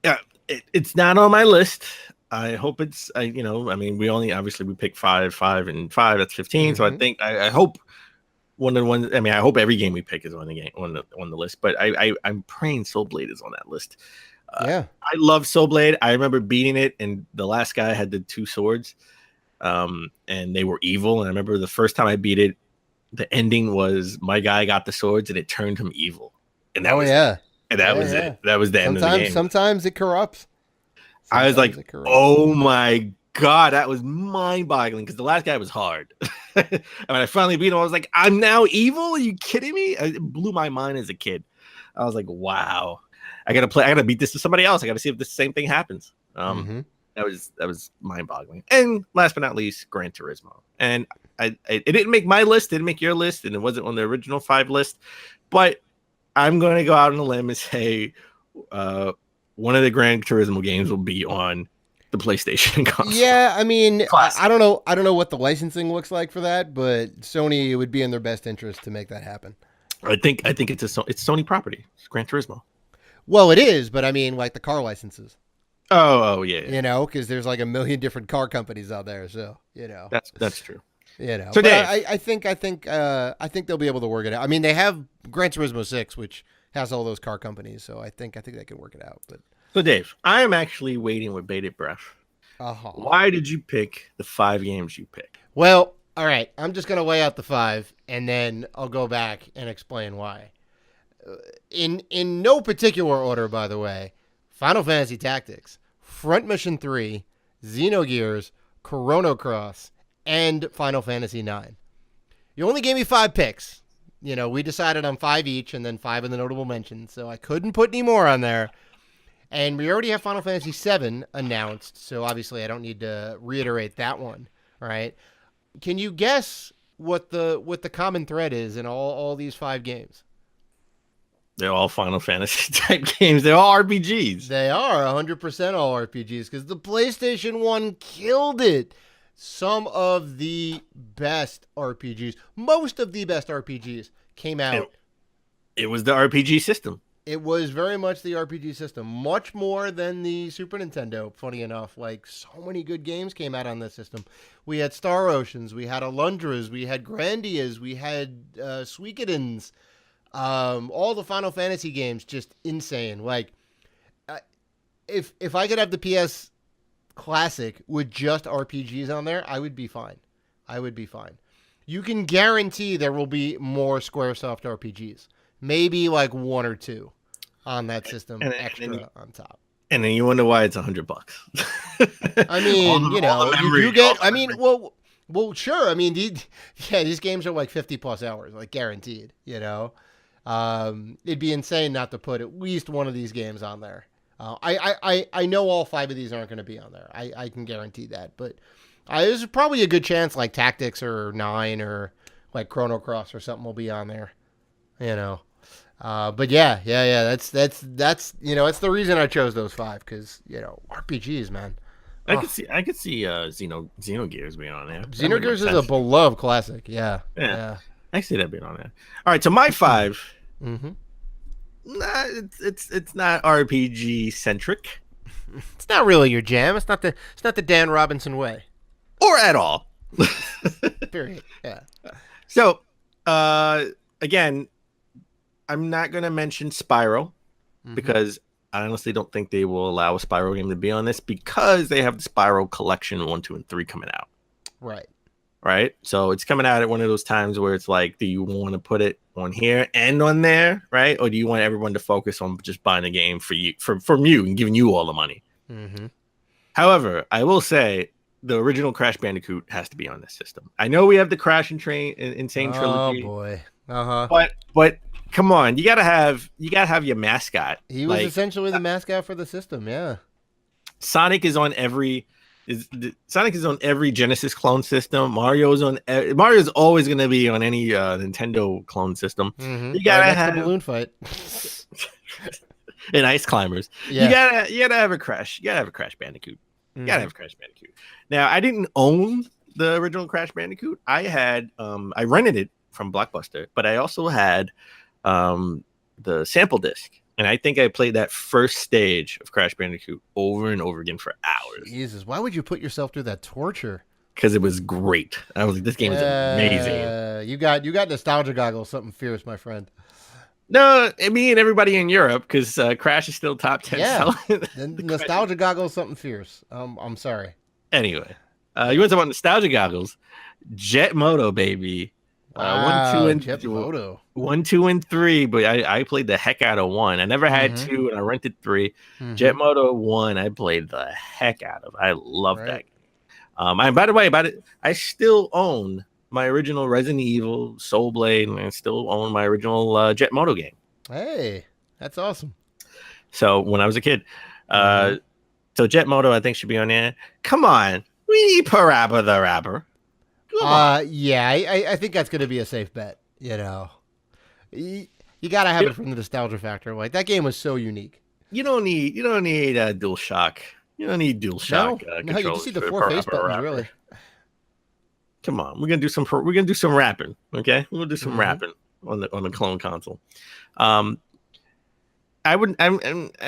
Yeah, it's not on my list. I hope it's. We picked five, and 5. That's 15. Mm-hmm. So I hope one of the ones. I hope every game we pick is on the list. But I'm praying Soul Blade is on that list. Yeah, I love Soul Blade. I remember beating it, and the last guy had the 2 swords, and they were evil. And I remember the first time I beat it, the ending was my guy got the swords and it turned him evil. And that was it. And that was it. That was the end of the game. Sometimes it corrupts. I was like, oh my God, that was mind-boggling because the last guy was hard. And when I finally beat him, I was like, I'm now evil? Are you kidding me? It blew my mind as a kid. I was like, wow. I gotta beat this to somebody else. I gotta see if the same thing happens. That was mind-boggling. And last but not least, Gran Turismo. And it didn't make my list, didn't make your list, and it wasn't on the original 5 list. But I'm going to go out on a limb and say one of the Gran Turismo games will be on the PlayStation console. Yeah, I don't know what the licensing looks like for that, but Sony, it would be in their best interest to make that happen. I think it's Sony property. It's Gran Turismo. Well, it is, but like the car licenses. Oh yeah. Because there's like a million different car companies out there, so that's true. So Dave, I think they'll be able to work it out. They have Gran Turismo 6, which has all those car companies, so I think they can work it out. But so Dave, I am actually waiting with bated breath. Uh-huh. Why did you pick the 5 games you picked? Well, all right, I'm just gonna lay out the 5, and then I'll go back and explain why. In no particular order, by the way: Final Fantasy Tactics, Front Mission 3, Xenogears, Chrono Cross, and Final Fantasy 9. You only gave me 5 picks. We decided on 5 each and then 5 in the notable mentions, so I couldn't put any more on there. And we already have Final Fantasy 7 announced, so obviously I don't need to reiterate that one, right? Can you guess what the common thread is in all these 5 games? They're all Final Fantasy type games. They're all RPGs. They are 100% all RPGs because the PlayStation 1 killed it. Some of the best RPGs, most of the best RPGs came out. It was the RPG system. It was very much the RPG system, much more than the Super Nintendo, funny enough. Like, so many good games came out on this system. We had Star Oceans, we had Alundras, we had Grandias, we had Suikoden's. All the Final Fantasy games, just insane. Like, if I could have the PS Classic with just RPGs on there, I would be fine. You can guarantee there will be more Squaresoft RPGs. Maybe like 1 or 2 on that system, extra on top. And then you wonder why it's $100. You get. Well, sure. These games are like 50 plus hours, like guaranteed. It'd be insane not to put at least one of these games on there. I know all 5 of these aren't going to be on there. I can guarantee that. But there's probably a good chance like Tactics or 9 or like Chrono Cross or something will be on there. But yeah. That's the reason I chose those 5 because RPGs, man. I could see Xenogears being on there. Xenogears is a beloved classic. Yeah. I see that being on there. All right, so my 5. Mm-hmm. Nah, it's not RPG centric. It's not really your jam. It's not the Dan Robinson way. Or at all. Period. Yeah. So, again, I'm not going to mention Spyro because I honestly don't think they will allow a Spyro game to be on this because they have the Spyro Collection 1, 2, and 3 coming out. Right. So it's coming out at one of those times where it's like, do you want to put it on here and on there, right? Or do you want everyone to focus on just buying the game for you, from you, and giving you all the money? Mm-hmm. However, I will say the original Crash Bandicoot has to be on this system. I know we have the Crash and Insane Trilogy. Oh boy. But come on, you gotta have your mascot. He was essentially the mascot for the system. Yeah. Sonic is on every Genesis clone system. Mario's always going to be on any Nintendo clone system. Mm-hmm. You gotta have the balloon fight and Ice Climbers. Yeah. You gotta have a Crash. You gotta have a Crash Bandicoot. You gotta have a Crash Bandicoot. Now, I didn't own the original Crash Bandicoot. I had I rented it from Blockbuster, but I also had the sample disc. And I think I played that first stage of Crash Bandicoot over and over again for hours. Jesus, why would you put yourself through that torture? Because it was great. I was like, this game is amazing. You got nostalgia goggles, something fierce, my friend. No, me and everybody in Europe, because Crash is still top 10 selling. The nostalgia goggles, something fierce. I'm sorry. Anyway, you want to talk about nostalgia goggles? Jet Moto, baby. Wow, 1, 2, and Jet Moto. 1, 2, and 3, but I played the heck out of 1. I never had 2, and I rented 3. Jet Moto 1, I played the heck out of. I love that game. By the way, I still own my original Resident Evil, Soul Blade, and I still own my original Jet Moto game. Hey, that's awesome. So when I was a kid, so Jet Moto, I think should be on there. Come on, we need Parappa the Rapper. Yeah, I think that's going to be a safe bet. You know, you got to have it from the nostalgia factor. Like, that game was so unique. You don't need DualShock. You don't need DualShock. No, you just see the 4 face buttons, really. Come on, we're gonna do some rapping. Okay, we'll do some rapping on the clone console.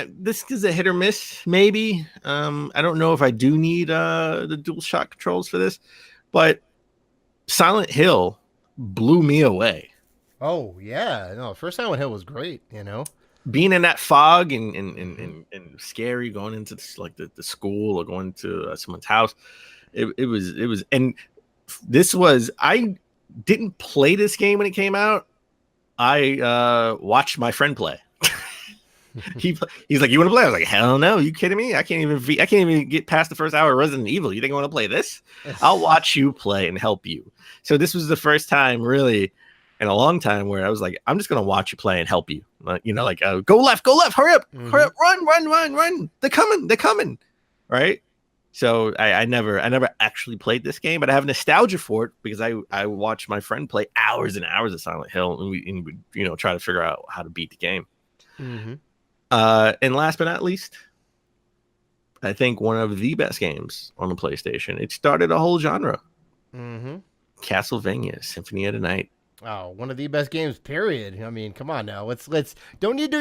This is a hit or miss, maybe. I don't know if I do need the DualShock controls for this, but Silent Hill blew me away. Oh yeah, no, first Silent Hill was great. You know, being in that fog and scary, going into the school or going to someone's house. It was, and this was, I didn't play this game when it came out. I watched my friend play. He's like, "You want to play?" I was like, "Hell no! You kidding me? I can't even get past the first hour of Resident Evil. You think I want to play this? I'll watch you play and help you." So this was the first time, really, in a long time, where I was like, "I'm just gonna watch you play and help you." Go left, hurry up, run! They're coming, right? So I never actually played this game, but I have nostalgia for it because I watched my friend play hours and hours of Silent Hill, and we try to figure out how to beat the game. And last but not least, I think one of the best games on the PlayStation. It started a whole genre. Castlevania Symphony of the Night. Oh, one of the best games, period. I mean, come on now. Let's no need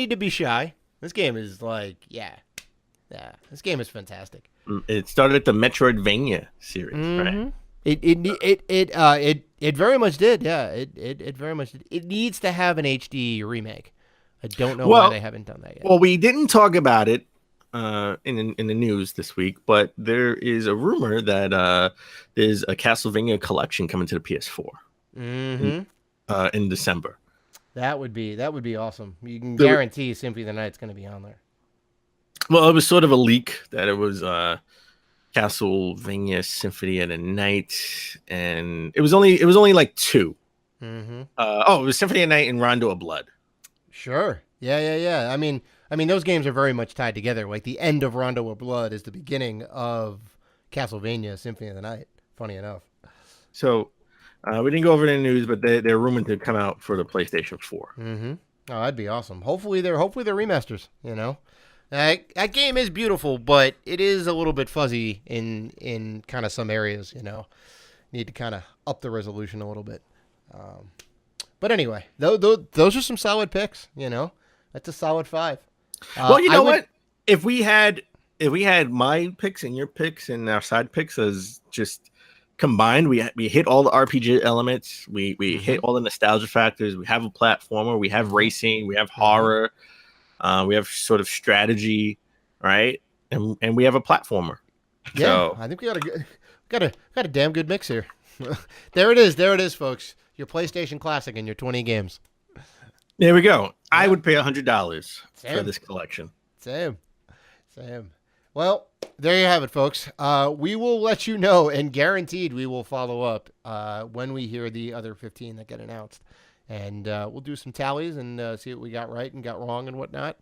to be shy. This game is like, yeah. This game is fantastic. It started the Metroidvania series, right? It very much did. Yeah, it very much did. It needs to have an HD remake. I don't know why they haven't done that yet. Well, we didn't talk about it in the news this week, but there is a rumor that there's a Castlevania collection coming to the PS4 in December. That would be awesome. You can guarantee Symphony of the Night's going to be on there. Well, it was sort of a leak that it was Castlevania Symphony of the Night, and it was only like 2. It was Symphony of the Night and Rondo of Blood. Sure. Yeah. I mean, those games are very much tied together. Like, the end of Rondo of Blood is the beginning of Castlevania Symphony of the Night. Funny enough. So, we didn't go over the news, but they're rumored to come out for the PlayStation 4. Oh, that'd be awesome. Hopefully they're remasters. You know, That game is beautiful, but it is a little bit fuzzy in kind of some areas. Need to kind of up the resolution a little bit. But anyway, those are some solid picks. That's a solid 5. Well, you know what? If we had my picks and your picks and our side picks as just combined, we hit all the RPG elements. We hit all the nostalgia factors. We have a platformer. We have racing. We have horror. We have sort of strategy, right? And we have a platformer. Yeah, so I think we got a damn good mix here. There it is, folks. Your PlayStation Classic and your 20 games. There we go. Yeah. I would pay $100 for this collection. Same. Well, there you have it, folks. We will let you know, and guaranteed we will follow up when we hear the other 15 that get announced. And we'll do some tallies and see what we got right and got wrong and whatnot.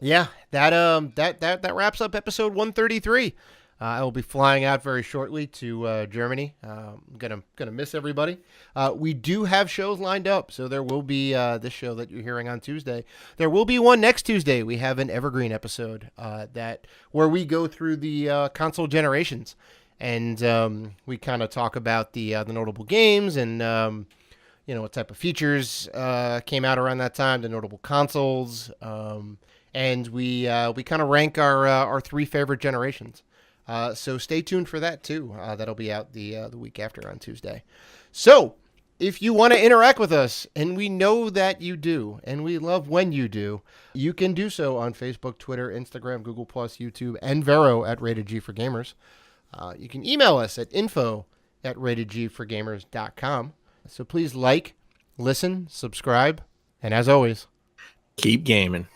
Yeah, that wraps up episode 133. I will be flying out very shortly to Germany. I'm gonna miss everybody. We do have shows lined up, so there will be this show that you're hearing on Tuesday. There will be one next Tuesday. We have an evergreen episode where we go through the console generations, and we kind of talk about the notable games and what type of features came out around that time, the notable consoles, and we kind of rank our 3 favorite generations. So stay tuned for that too. That'll be out the week after on Tuesday. So if you want to interact with us, and we know that you do, and we love when you do, you can do so on Facebook, Twitter, Instagram, Google+, YouTube, and Vero at Rated G for Gamers. You can email us at info@ratedgforgamers.com. So please like, listen, subscribe, and as always, keep gaming.